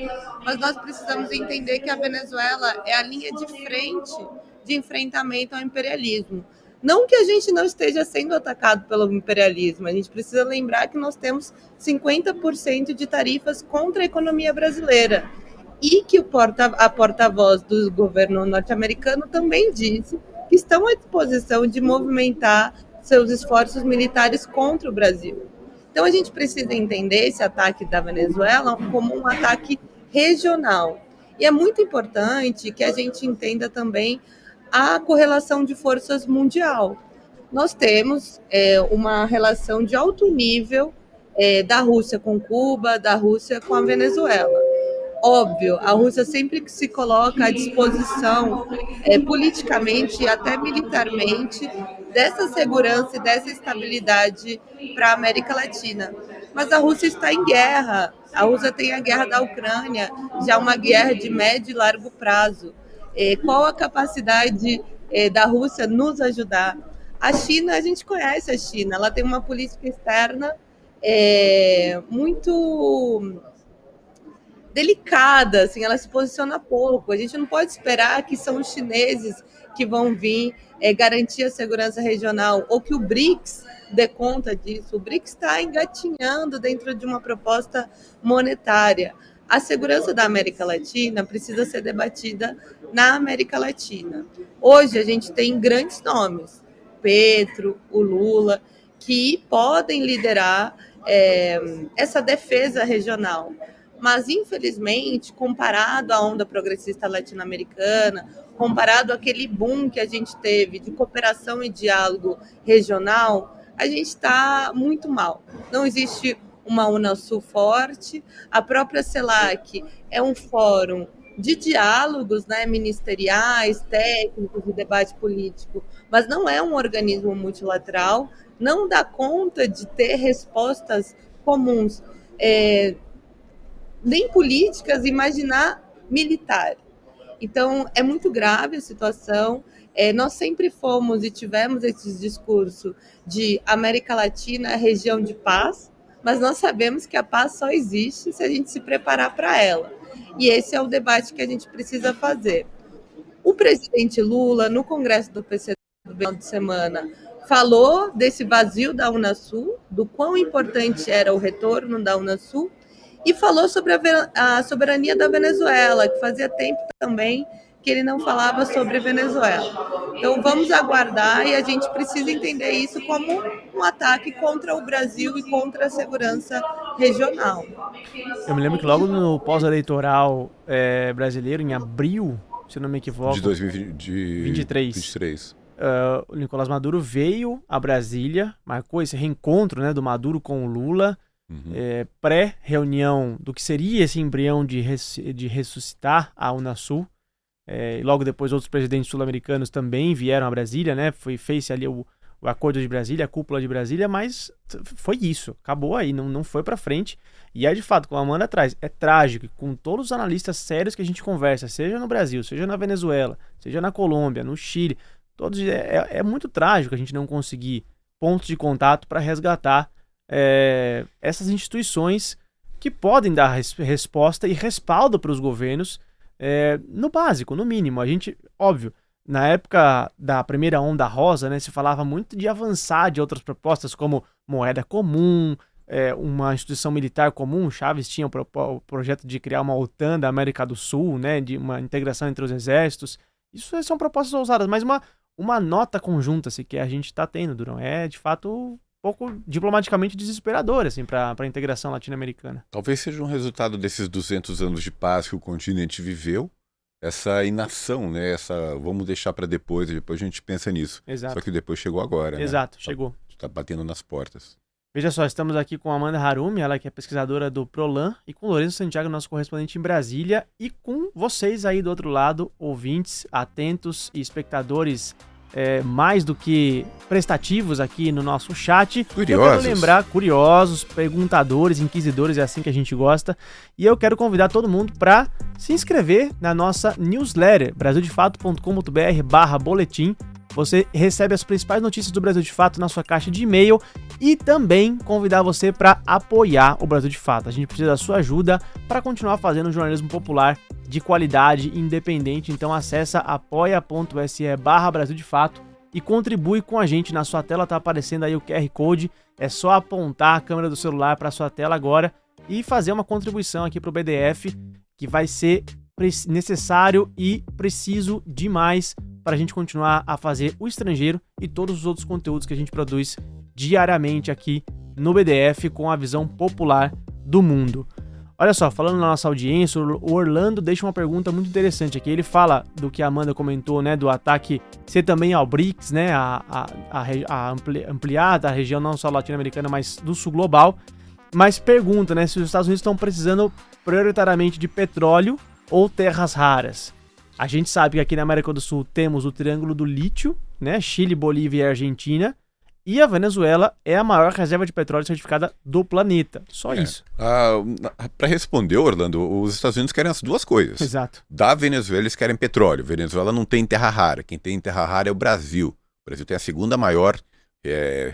Mas nós precisamos entender que a Venezuela é a linha de frente de enfrentamento ao imperialismo. Não que a gente não esteja sendo atacado pelo imperialismo, a gente precisa lembrar que nós temos 50% de tarifas contra a economia brasileira e que a porta-voz do governo norte-americano também disse que estão à disposição de movimentar seus esforços militares contra o Brasil. Então a gente precisa entender esse ataque da Venezuela como um ataque regional. E é muito importante que a gente entenda também a correlação de forças mundial. Nós temos uma relação de alto nível da Rússia com Cuba, da Rússia com a Venezuela. Óbvio, a Rússia sempre que se coloca à disposição politicamente e até militarmente dessa segurança e dessa estabilidade para a América Latina. Mas a Rússia está em guerra. A Rússia tem a guerra da Ucrânia, já uma guerra de médio e largo prazo. Qual a capacidade da Rússia nos ajudar? A China, a gente conhece a China, ela tem uma política externa muito delicada, assim, ela se posiciona pouco. A gente não pode esperar que são os chineses que vão vir garantir a segurança regional ou que o BRICS dê conta disso. O BRICS está engatinhando dentro de uma proposta monetária. A segurança da América Latina precisa ser debatida na América Latina. Hoje a gente tem grandes nomes, Petro, o Lula, que podem liderar essa defesa regional. Mas, infelizmente, comparado à onda progressista latino-americana, comparado àquele boom que a gente teve de cooperação e diálogo regional, a gente está muito mal. Não existe uma Unasul forte, a própria CELAC é um fórum de diálogos, né, ministeriais, técnicos, de debate político, mas não é um organismo multilateral, não dá conta de ter respostas comuns, nem políticas, imaginar militar. Então, é muito grave a situação. Nós sempre fomos e tivemos esse discurso de América Latina é região de paz, mas nós sabemos que a paz só existe se a gente se preparar para ela. E esse é o debate que a gente precisa fazer. O presidente Lula, no Congresso do PC do final de semana, falou desse vazio da Unasul, do quão importante era o retorno da Unasul, e falou sobre a soberania da Venezuela, que fazia tempo também que ele não falava sobre Venezuela. Então vamos aguardar e a gente precisa entender isso como um ataque contra o Brasil e contra a segurança regional. Eu me lembro que logo no pós-eleitoral brasileiro, em abril, se não me equivoco, de 2023, o Nicolás Maduro veio a Brasília, marcou esse reencontro, né, do Maduro com o Lula, pré-reunião do que seria esse embrião de ressuscitar a Unasul. E logo depois outros presidentes sul-americanos também vieram a Brasília, né? Fez-se ali o acordo de Brasília, a cúpula de Brasília, mas foi isso, acabou aí, não foi pra frente. E de fato, como a Amanda traz, é trágico, com todos os analistas sérios que a gente conversa, seja no Brasil, seja na Venezuela, seja na Colômbia, no Chile, todos é muito trágico a gente não conseguir pontos de contato para resgatar essas instituições que podem dar resposta e respaldo para os governos no básico, no mínimo. A gente, óbvio, na época da primeira onda rosa, né, se falava muito de avançar de outras propostas como moeda comum, uma instituição militar comum. Chaves tinha o projeto de criar uma OTAN da América do Sul, né, de uma integração entre os exércitos. Isso são propostas ousadas, mas uma nota conjunta assim, que a gente está tendo, Durão, de fato um pouco diplomaticamente desesperador assim, para a integração latino-americana. Talvez seja um resultado desses 200 anos de paz que o continente viveu, essa inação, né? Vamos deixar para depois a gente pensa nisso. Exato. Só que depois chegou agora, Exato, né? chegou. Está batendo nas portas. Veja só, estamos aqui com a Amanda Harumi, ela que é pesquisadora do Prolan, e com o Lourenço Santiago, nosso correspondente em Brasília, e com vocês aí do outro lado, ouvintes, atentos e espectadores mais do que prestativos aqui no nosso chat. Curiosos. Eu quero lembrar, curiosos, perguntadores, inquisidores, é assim que a gente gosta. E eu quero convidar todo mundo para se inscrever na nossa newsletter, brasildefato.com.br/boletim. Você recebe as principais notícias do Brasil de Fato na sua caixa de e-mail e também convidar você para apoiar o Brasil de Fato. A gente precisa da sua ajuda para continuar fazendo um jornalismo popular de qualidade independente. Então acessa apoia.se/Brasil de Fato e contribui com a gente. Na sua tela tá aparecendo aí o QR Code, é só apontar a câmera do celular para sua tela agora e fazer uma contribuição aqui para o BDF, que vai ser necessário e preciso demais para a gente continuar a fazer o Estrangeiro e todos os outros conteúdos que a gente produz diariamente aqui no BDF com a visão popular do mundo. Olha só, falando na nossa audiência, o Orlando deixa uma pergunta muito interessante aqui. Ele fala do que a Amanda comentou, né, do ataque ser também ao BRICS, né, ampliar da região não só latino-americana, mas do sul global. Mas pergunta, né, se os Estados Unidos estão precisando prioritariamente de petróleo ou terras raras. A gente sabe que aqui na América do Sul temos o Triângulo do Lítio, né, Chile, Bolívia e Argentina. E a Venezuela é a maior reserva de petróleo certificada do planeta. Só isso. Para responder, Orlando, os Estados Unidos querem as duas coisas. Exato. Da Venezuela eles querem petróleo. Venezuela não tem terra rara. Quem tem terra rara é o Brasil. O Brasil tem a segunda maior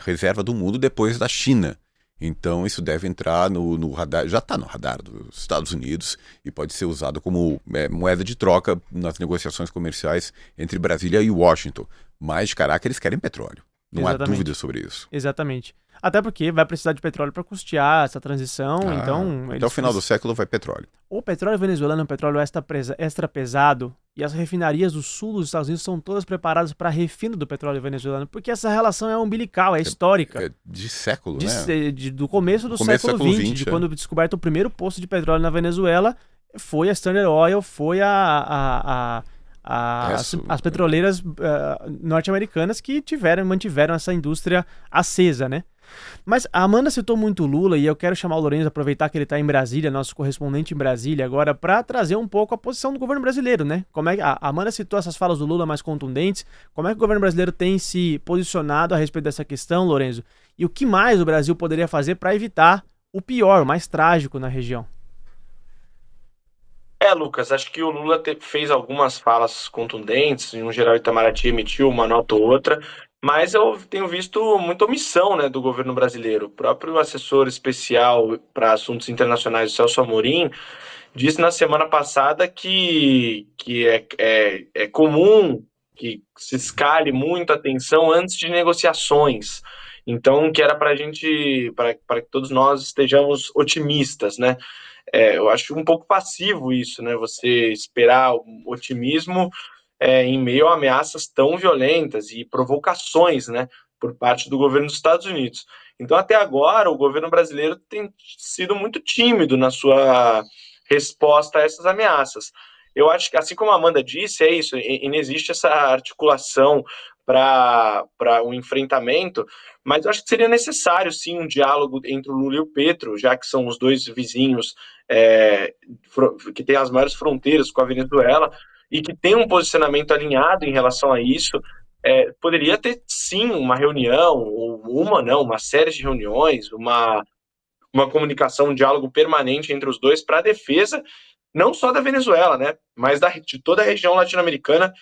reserva do mundo depois da China. Então isso deve entrar no radar, já está no radar dos Estados Unidos e pode ser usado como moeda de troca nas negociações comerciais entre Brasília e Washington. Mas, caraca, eles querem petróleo. Não há dúvida sobre isso. Exatamente. Até porque vai precisar de petróleo para custear essa transição, então... Até o final do século vai petróleo. O petróleo venezuelano é um petróleo extra pesado e as refinarias do sul dos Estados Unidos são todas preparadas para refino do petróleo venezuelano, porque essa relação é umbilical, é histórica. De século, né? Do começo do século XX, de quando descoberto o primeiro poço de petróleo na Venezuela, foi a Standard Oil, foi as petroleiras norte-americanas que mantiveram essa indústria acesa, né? Mas a Amanda citou muito o Lula e eu quero chamar o Lourenço, aproveitar que ele está em Brasília, nosso correspondente em Brasília agora, para trazer um pouco a posição do governo brasileiro, né? Como é que a Amanda citou essas falas do Lula mais contundentes, como é que o governo brasileiro tem se posicionado a respeito dessa questão, Lourenço? E o que mais o Brasil poderia fazer para evitar o pior, o mais trágico na região? Lucas, acho que o Lula fez algumas falas contundentes, em um geral o Itamaraty emitiu uma nota ou outra, mas eu tenho visto muita omissão, né, do governo brasileiro. O próprio assessor especial para assuntos internacionais, Celso Amorim, disse na semana passada que é comum que se escale muito a tensão antes de negociações. Então, que era para que todos nós estejamos otimistas, né? Eu acho um pouco passivo isso, né? Você esperar o otimismo em meio a ameaças tão violentas e provocações, né, por parte do governo dos Estados Unidos. Então, até agora, o governo brasileiro tem sido muito tímido na sua resposta a essas ameaças. Eu acho que, assim como a Amanda disse, é isso, e não existe essa articulação para o enfrentamento, mas eu acho que seria necessário, sim, um diálogo entre o Lula e o Petro, já que são os dois vizinhos que têm as maiores fronteiras com a Venezuela e que tem um posicionamento alinhado em relação a isso. Poderia ter, sim, uma reunião, ou uma série de reuniões, uma comunicação, um diálogo permanente entre os dois para a defesa, não só da Venezuela, né, mas de toda a região latino-americana,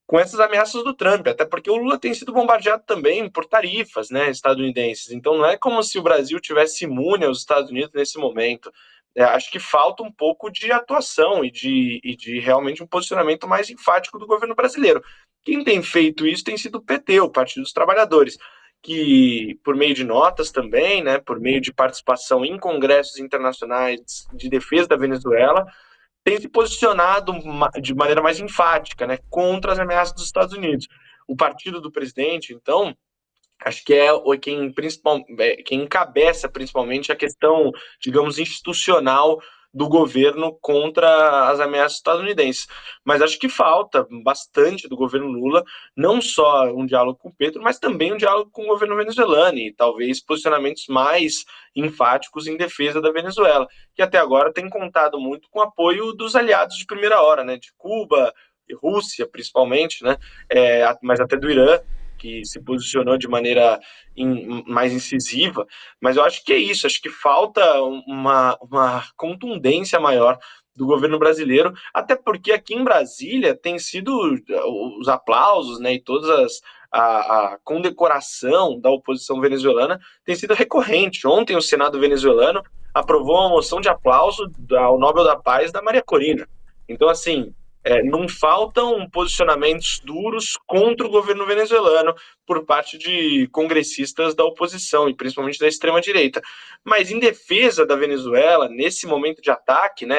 com essas ameaças do Trump, até porque o Lula tem sido bombardeado também por tarifas, né, estadunidenses. Então não é como se o Brasil tivesse imune aos Estados Unidos nesse momento. Acho que falta um pouco de atuação e de realmente um posicionamento mais enfático do governo brasileiro. Quem tem feito isso tem sido o PT, o Partido dos Trabalhadores, que por meio de notas também, né, por meio de participação em congressos internacionais de defesa da Venezuela, tem se posicionado de maneira mais enfática, né, contra as ameaças dos Estados Unidos. O partido do presidente, então, acho que é quem encabeça principalmente a questão, digamos, institucional do governo contra as ameaças estadunidenses. Mas acho que falta bastante do governo Lula, não só um diálogo com o Petro, mas também um diálogo com o governo venezuelano e talvez posicionamentos mais enfáticos em defesa da Venezuela, que até agora tem contado muito com o apoio dos aliados de primeira hora, né, de Cuba e Rússia, principalmente, né, mas até do Irã, que se posicionou de maneira mais incisiva, mas eu acho que é isso, acho que falta uma contundência maior do governo brasileiro, até porque aqui em Brasília tem sido os aplausos, né, e todas a condecoração da oposição venezuelana tem sido recorrente. Ontem o Senado venezuelano aprovou uma moção de aplauso ao Nobel da Paz da Maria Corina. Então, assim, não faltam posicionamentos duros contra o governo venezuelano por parte de congressistas da oposição, e principalmente da extrema-direita. Mas em defesa da Venezuela, nesse momento de ataque, né,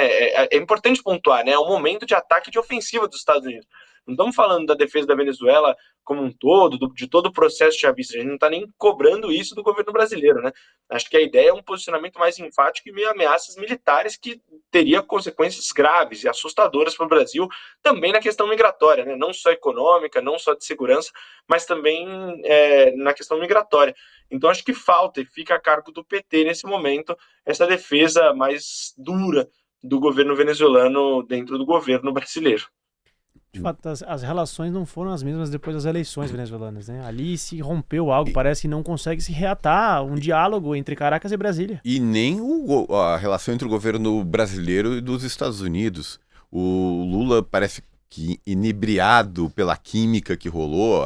é importante pontuar, né, é um momento de ataque de ofensiva dos Estados Unidos. Não estamos falando da defesa da Venezuela como um todo, de todo o processo chavista, a gente não está nem cobrando isso do governo brasileiro, né? Acho que a ideia é um posicionamento mais enfático e meio ameaças militares que teria consequências graves e assustadoras para o Brasil, também na questão migratória, né? Não só econômica, não só de segurança, mas também na questão migratória. Então acho que falta e fica a cargo do PT nesse momento essa defesa mais dura do governo venezuelano dentro do governo brasileiro. De fato, as relações não foram as mesmas depois das eleições venezuelanas, né? Ali se rompeu algo, parece que não consegue se reatar um diálogo entre Caracas e Brasília. E nem a relação entre o governo brasileiro e dos Estados Unidos. O Lula parece que inebriado pela química que rolou,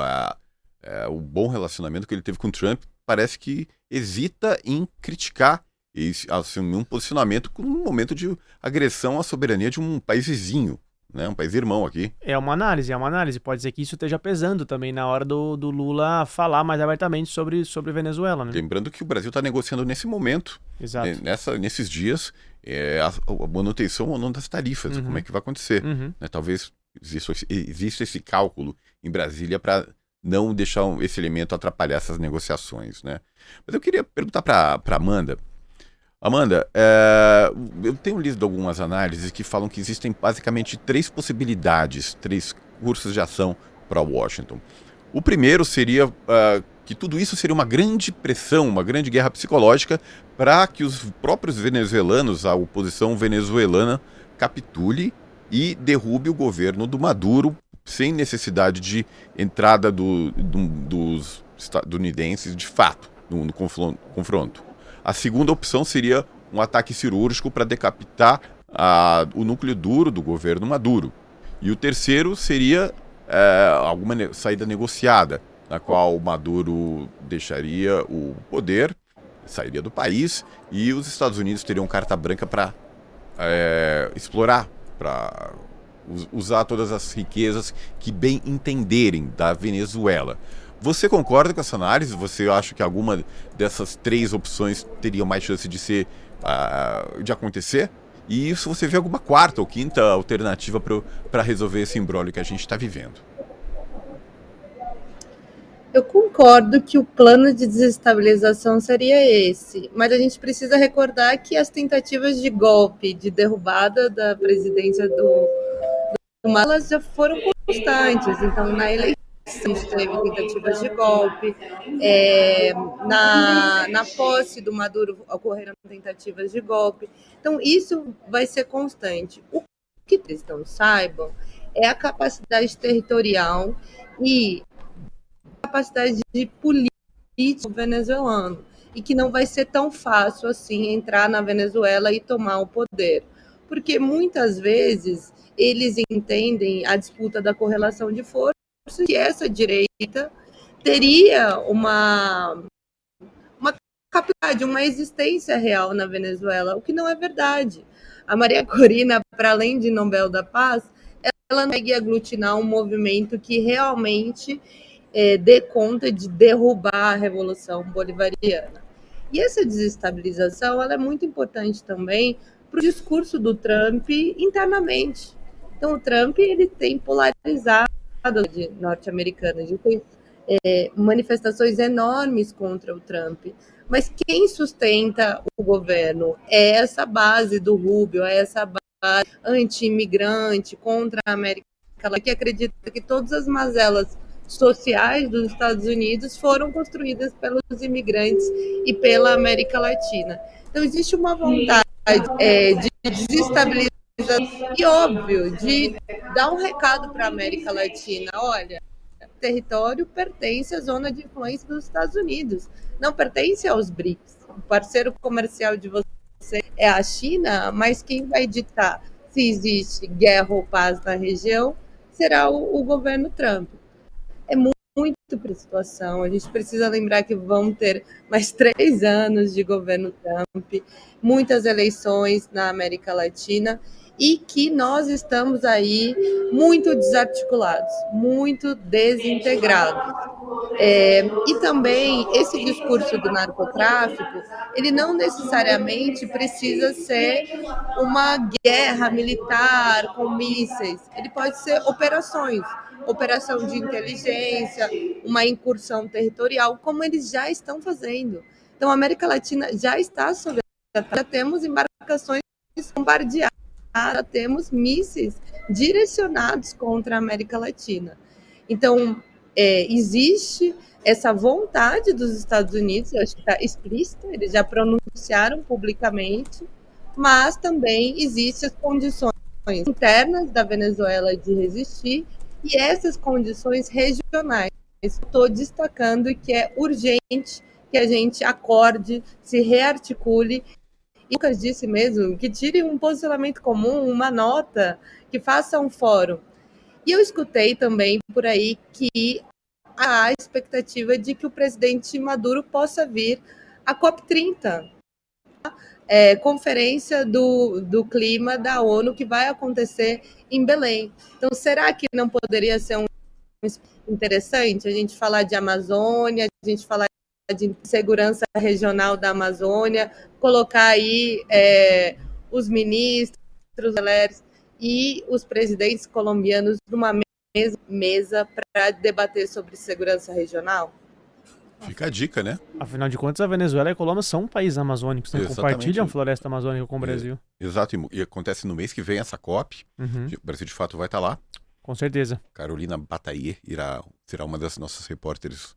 o bom relacionamento que ele teve com o Trump, parece que hesita em criticar e assumir um posicionamento num momento de agressão à soberania de um país vizinho. Né, um país irmão aqui. É uma análise. Pode ser que isso esteja pesando também na hora do Lula falar mais abertamente sobre Venezuela, né? Lembrando que o Brasil está negociando nesse momento, exato, nesses dias, a manutenção ou não das tarifas, como é que vai acontecer. Né, talvez exista esse cálculo em Brasília para não deixar esse elemento atrapalhar essas negociações. Né? Mas eu queria perguntar para Amanda. Amanda, eu tenho lido algumas análises que falam que existem basicamente 3 possibilidades, 3 cursos de ação para Washington. O primeiro seria que tudo isso seria uma grande pressão, uma grande guerra psicológica para que os próprios venezuelanos, a oposição venezuelana, capitule e derrube o governo do Maduro sem necessidade de entrada dos estadunidenses de fato no confronto. A segunda opção seria um ataque cirúrgico para decapitar o núcleo duro do governo Maduro. E o terceiro seria alguma saída negociada, na qual o Maduro deixaria o poder, sairia do país, e os Estados Unidos teriam carta branca para explorar, para usar todas as riquezas que bem entenderem da Venezuela. Você concorda com essa análise? Você acha que alguma dessas 3 opções teria mais chance de acontecer? E se você vê alguma quarta ou quinta alternativa para resolver esse imbróglio que a gente está vivendo? Eu concordo que o plano de desestabilização seria esse, mas a gente precisa recordar que as tentativas de golpe, de derrubada da presidência do Maduro, já foram constantes. Então, na eleição, a gente teve tentativas de golpe, na posse do Maduro ocorreram tentativas de golpe. Então, isso vai ser constante. O que eles não saibam é a capacidade territorial e a capacidade de político venezuelano, e que não vai ser tão fácil assim entrar na Venezuela e tomar o poder, porque muitas vezes eles entendem a disputa da correlação de forças, que essa direita teria uma capacidade, uma existência real na Venezuela, o que não é verdade. A Maria Corina, para além de Nobel da Paz, ela não consegue aglutinar um movimento que realmente dê conta de derrubar a Revolução Bolivariana. E essa desestabilização ela é muito importante também para o discurso do Trump internamente. Então, o Trump ele tem polarizado norte-americana. A gente tem manifestações enormes contra o Trump. Mas quem sustenta o governo é essa base do Rubio, é essa base anti-imigrante, contra a América Latina, que acredita que todas as mazelas sociais dos Estados Unidos foram construídas pelos imigrantes e pela América Latina. Então, existe uma vontade de desestabilizar e, óbvio, de dar um recado para a América Latina. Olha, o território pertence à zona de influência dos Estados Unidos, não pertence aos BRICS. O parceiro comercial de você é a China, mas quem vai ditar se existe guerra ou paz na região será o governo Trump. É muito para a situação. A gente precisa lembrar que vão ter mais 3 anos de governo Trump, muitas eleições na América Latina, e que nós estamos aí muito desarticulados, muito desintegrados. E também esse discurso do narcotráfico, ele não necessariamente precisa ser uma guerra militar com mísseis, ele pode ser operações, operação de inteligência, uma incursão territorial, como eles já estão fazendo. Então, a América Latina já está sob ataque, já temos embarcações bombardeadas, já temos mísseis direcionados contra a América Latina. Então, existe essa vontade dos Estados Unidos, eu acho que está explícita, eles já pronunciaram publicamente, mas também existem as condições internas da Venezuela de resistir e essas condições regionais. Estou destacando que é urgente que a gente acorde, se rearticule. E o Lucas disse mesmo que tire um posicionamento comum, uma nota, que faça um fórum. E eu escutei também por aí que há a expectativa de que o presidente Maduro possa vir à COP30, Conferência do Clima da ONU, que vai acontecer em Belém. Então, será que não poderia ser um interessante a gente falar de Amazônia, a gente falar de segurança regional da Amazônia, colocar aí os ministros, e os presidentes colombianos numa mesa para debater sobre segurança regional? Fica a dica, né? Afinal de contas, a Venezuela e a Colômbia são países amazônicos, né? Exatamente. Compartilham floresta amazônica com o Brasil. Exato, e acontece no mês que vem essa COP. O Brasil, de fato, vai estar lá. Com certeza. Carolina Bataille será uma das nossas repórteres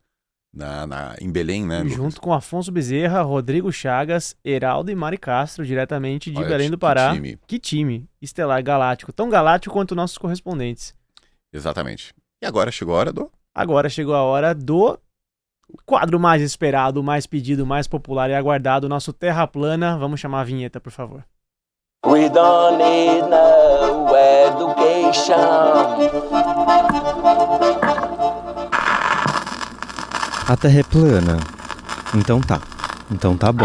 em Belém, né? Junto com Afonso Bezerra, Rodrigo Chagas, Heraldo e Mari Castro, diretamente de Belém do Pará. Que time estelar, galáctico. Tão galáctico quanto nossos correspondentes. Exatamente. E agora chegou a hora do... Agora chegou a hora do quadro mais esperado, mais pedido, mais popular e aguardado, nosso Terra Plana. Vamos chamar a vinheta, por favor. We don't need no education. A Terra é plana. Então tá bom.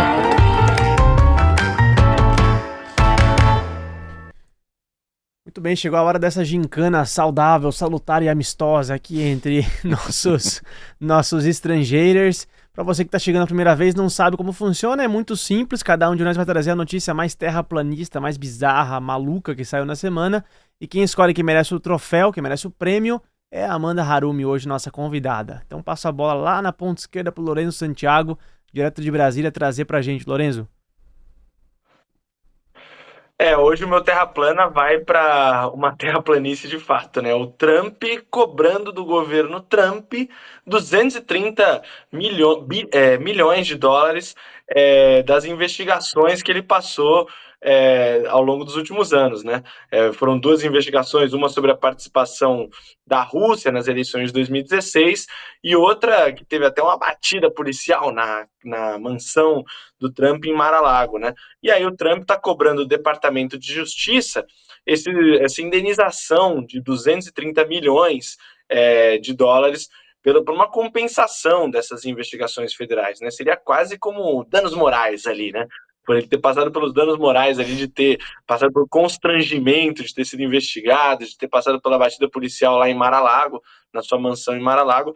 Muito bem, chegou a hora dessa gincana saudável, salutar e amistosa aqui entre nossos estrangeiros. Para você que está chegando a primeira vez, não sabe como funciona, é muito simples. Cada um de nós vai trazer a notícia mais terraplanista, mais bizarra, maluca que saiu na semana. E quem escolhe que merece o troféu, que merece o prêmio, é a Amanda Harumi, hoje nossa convidada. Então passa a bola lá na ponta esquerda pro Lorenzo Santiago, direto de Brasília, trazer pra gente. Lorenzo. Hoje o meu terra plana vai para uma terraplanice de fato, né? O Trump cobrando do governo Trump 230 milhões de dólares das investigações que ele passou ao longo dos últimos anos, né? Foram duas investigações, uma sobre a participação da Rússia nas eleições de 2016 e outra que teve até uma batida policial na mansão do Trump em Mar-a-Lago, né? E aí o Trump está cobrando do Departamento de Justiça essa indenização de 230 milhões de dólares por uma compensação dessas investigações federais, né? Seria quase como danos morais ali, né? Por ele ter passado pelos danos morais ali, de ter passado pelo constrangimento de ter sido investigado, de ter passado pela batida policial lá em Mar-a-Lago, na sua mansão em Mar-a-Lago.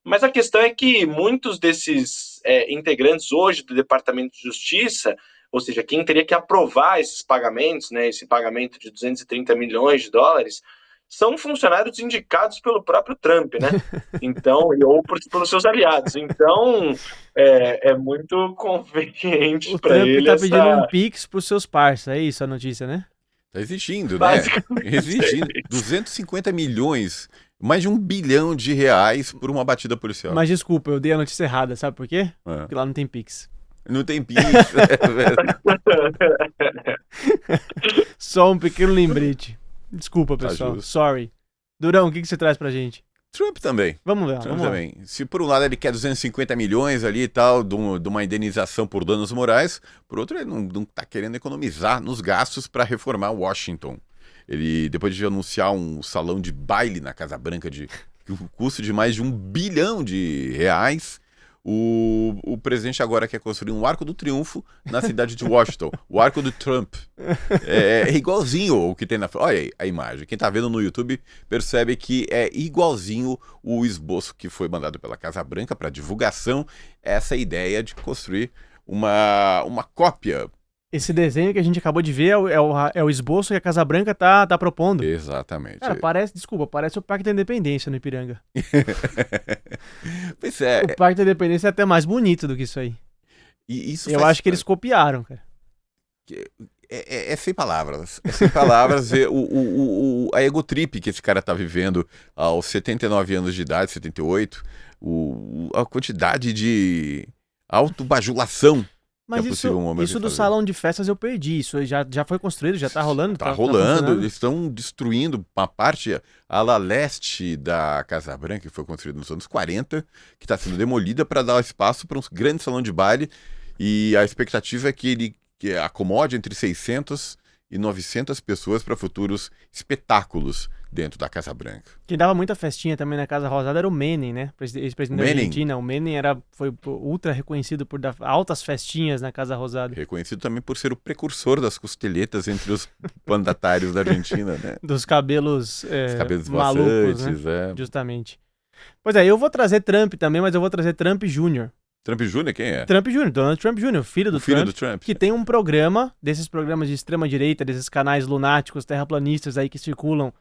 Mas a questão é que muitos desses integrantes hoje do Departamento de Justiça, ou seja, quem teria que aprovar esses pagamentos, né, esse pagamento de 230 milhões de dólares, são funcionários indicados pelo próprio Trump, né? Então, ou pelos seus aliados. Então, é muito conveniente para ele. O Trump tá pedindo um Pix pros seus parceiros, é isso a notícia, né? Tá exigindo, né? Exigindo 250 milhões, mais de R$1 bilhão por uma batida policial. Mas desculpa, eu dei a notícia errada, sabe por quê? Porque lá não tem Pix. Não tem Pix, Só um pequeno lembrete. Desculpa, pessoal. Tá. Sorry. Durão, o que você traz pra gente? Trump também. Vamos ver. Trump também. Se por um lado ele quer 250 milhões ali e tal, de uma indenização por danos morais, por outro ele não tá querendo economizar nos gastos para reformar Washington. Ele, depois de anunciar um salão de baile na Casa Branca, com um custo de mais de R$1 bilhão, O presidente agora quer construir um Arco do Triunfo na cidade de Washington. O Arco do Trump. É igualzinho o que tem na... Olha aí a imagem. Quem tá vendo no YouTube percebe que é igualzinho o esboço que foi mandado pela Casa Branca para divulgação. Essa ideia de construir uma cópia. Esse desenho que a gente acabou de ver é o esboço que a Casa Branca tá propondo. Exatamente. Cara, parece o Parque da Independência no Ipiranga. Pois é. O Parque da Independência é até mais bonito do que isso aí. E isso Eu acho que eles copiaram, cara. É sem palavras. É sem palavras ver a egotrip que esse cara tá vivendo aos 79 anos de idade, 78. A quantidade de autobajulação. Mas isso do salão de festas eu perdi. Isso já foi construído, já tá rolando? Tá rolando, eles estão destruindo uma parte, a ala leste da Casa Branca, que foi construída nos anos 40, que está sendo demolida para dar espaço para um grande salão de baile. E a expectativa é que ele acomode entre 600 e 900 pessoas para futuros espetáculos dentro da Casa Branca. Quem dava muita festinha também na Casa Rosada era o Menem, né? Ex-presidente da Argentina. O Menem foi ultra reconhecido por dar altas festinhas na Casa Rosada. Reconhecido também por ser o precursor das costelhetas entre os mandatários da Argentina, né? Dos cabelos, malucos, né? É. Justamente. Pois é, eu vou trazer Trump também, mas eu vou trazer Trump Jr. Trump Jr. quem é? Trump Jr., Donald Trump Jr., filho do Trump, que tem um programa, desses programas de extrema-direita, desses canais lunáticos, terraplanistas aí que circulam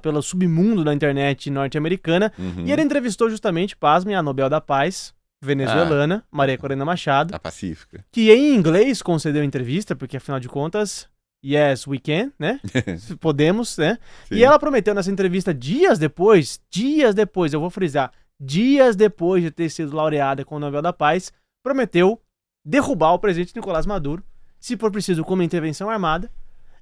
pelo submundo da internet norte-americana. E ele entrevistou justamente, pasmem, a Nobel da Paz venezuelana, Maria Corina Machado. A Pacífica. Que em inglês concedeu entrevista, porque afinal de contas, yes, we can, né? Podemos, né? Sim. E ela prometeu nessa entrevista dias depois, eu vou frisar, dias depois de ter sido laureada com o Nobel da Paz, prometeu derrubar o presidente Nicolás Maduro, se for preciso com uma intervenção armada,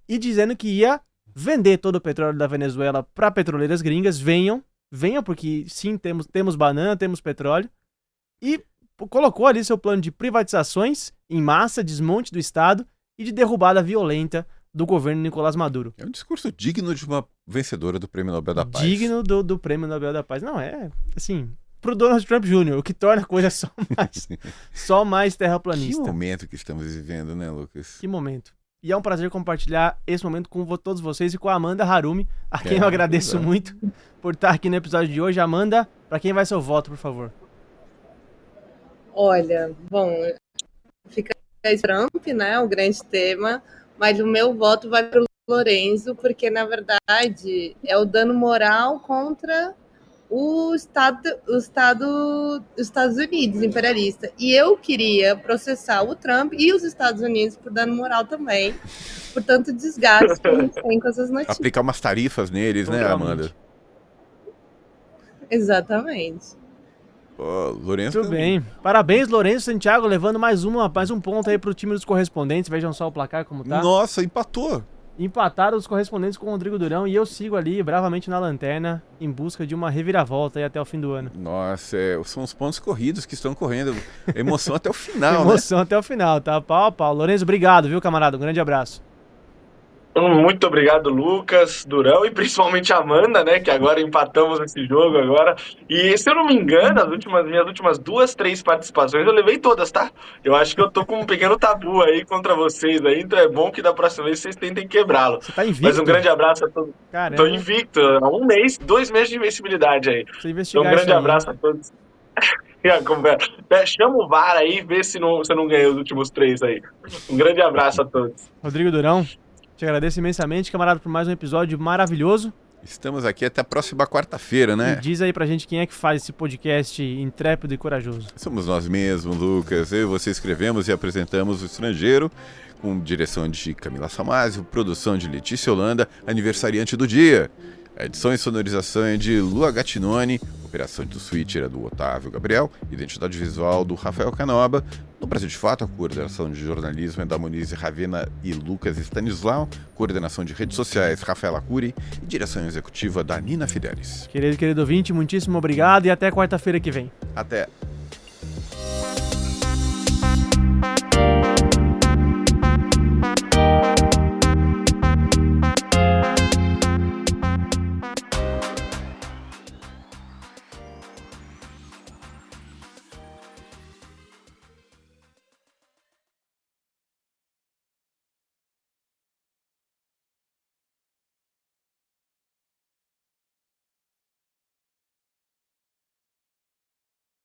e dizendo que ia vender todo o petróleo da Venezuela para petroleiras gringas. Venham, porque sim, temos banana, temos petróleo. E colocou ali seu plano de privatizações em massa, desmonte do Estado e de derrubada violenta do governo Nicolás Maduro. É um discurso digno de uma vencedora do Prêmio Nobel da Paz. Digno do Prêmio Nobel da Paz. Não, assim, pro Donald Trump Jr., o que torna a coisa só mais terraplanista. Que momento que estamos vivendo, né, Lucas? Que momento. E é um prazer compartilhar esse momento com todos vocês e com a Amanda Harumi, a quem eu agradeço muito por estar aqui no episódio de hoje. Amanda, para quem vai seu voto, por favor? Olha, bom, fica Trump, né, o grande tema, mas o meu voto vai para o Lourenço, porque, na verdade, é o dano moral contra os Estados Unidos imperialista. E eu queria processar o Trump e os Estados Unidos por dano moral também, por tanto desgaste que a gente tem com essas notícias. Aplicar umas tarifas neles, né, Amanda? Exatamente. Pô, Lourenço. Muito bem. Parabéns, Lourenço e Santiago, levando mais um ponto aí pro time dos correspondentes. Vejam só o placar como tá. Nossa, empatou. Empataram os correspondentes com o Rodrigo Durão e eu sigo ali bravamente na lanterna em busca de uma reviravolta aí até o fim do ano. Nossa, são os pontos corridos que estão correndo. Emoção até o final, Emoção até o final, tá? Pau a pau. Lourenço, obrigado, viu, camarada? Um grande abraço. Muito obrigado, Lucas, Durão e principalmente a Amanda, né, que agora empatamos esse jogo agora. E se eu não me engano, minhas últimas 2, 3 participações eu levei todas, tá? Eu acho que eu tô com um pequeno tabu aí contra vocês aí, então é bom que da próxima vez vocês tentem quebrá-lo. Você tá invicto? Mas um grande abraço a todos. Caramba. Tô invicto, há 1 mês, 2 meses de invencibilidade aí. Então um grande abraço a todos. Chama o VAR aí e vê se você não ganhou os últimos 3 aí. Um grande abraço a todos. Rodrigo Durão, te agradeço imensamente, camarada, por mais um episódio maravilhoso. Estamos aqui até a próxima quarta-feira, né? E diz aí pra gente quem é que faz esse podcast intrépido e corajoso. Somos nós mesmos, Lucas. Eu e você escrevemos e apresentamos O Estrangeiro, com direção de Camila Samásio, produção de Letícia Holanda, aniversariante do dia. A edição e sonorização é de Lua Gattinoni, operação do switcher é do Otávio Gabriel, identidade visual do Rafael Canoba. No Brasil de Fato, a coordenação de jornalismo é da Monize Ravena e Lucas Stanislau, coordenação de redes sociais Rafaela Cury e direção executiva da Nina Fidelis. Querido ouvinte, muitíssimo obrigado e até quarta-feira que vem. Até!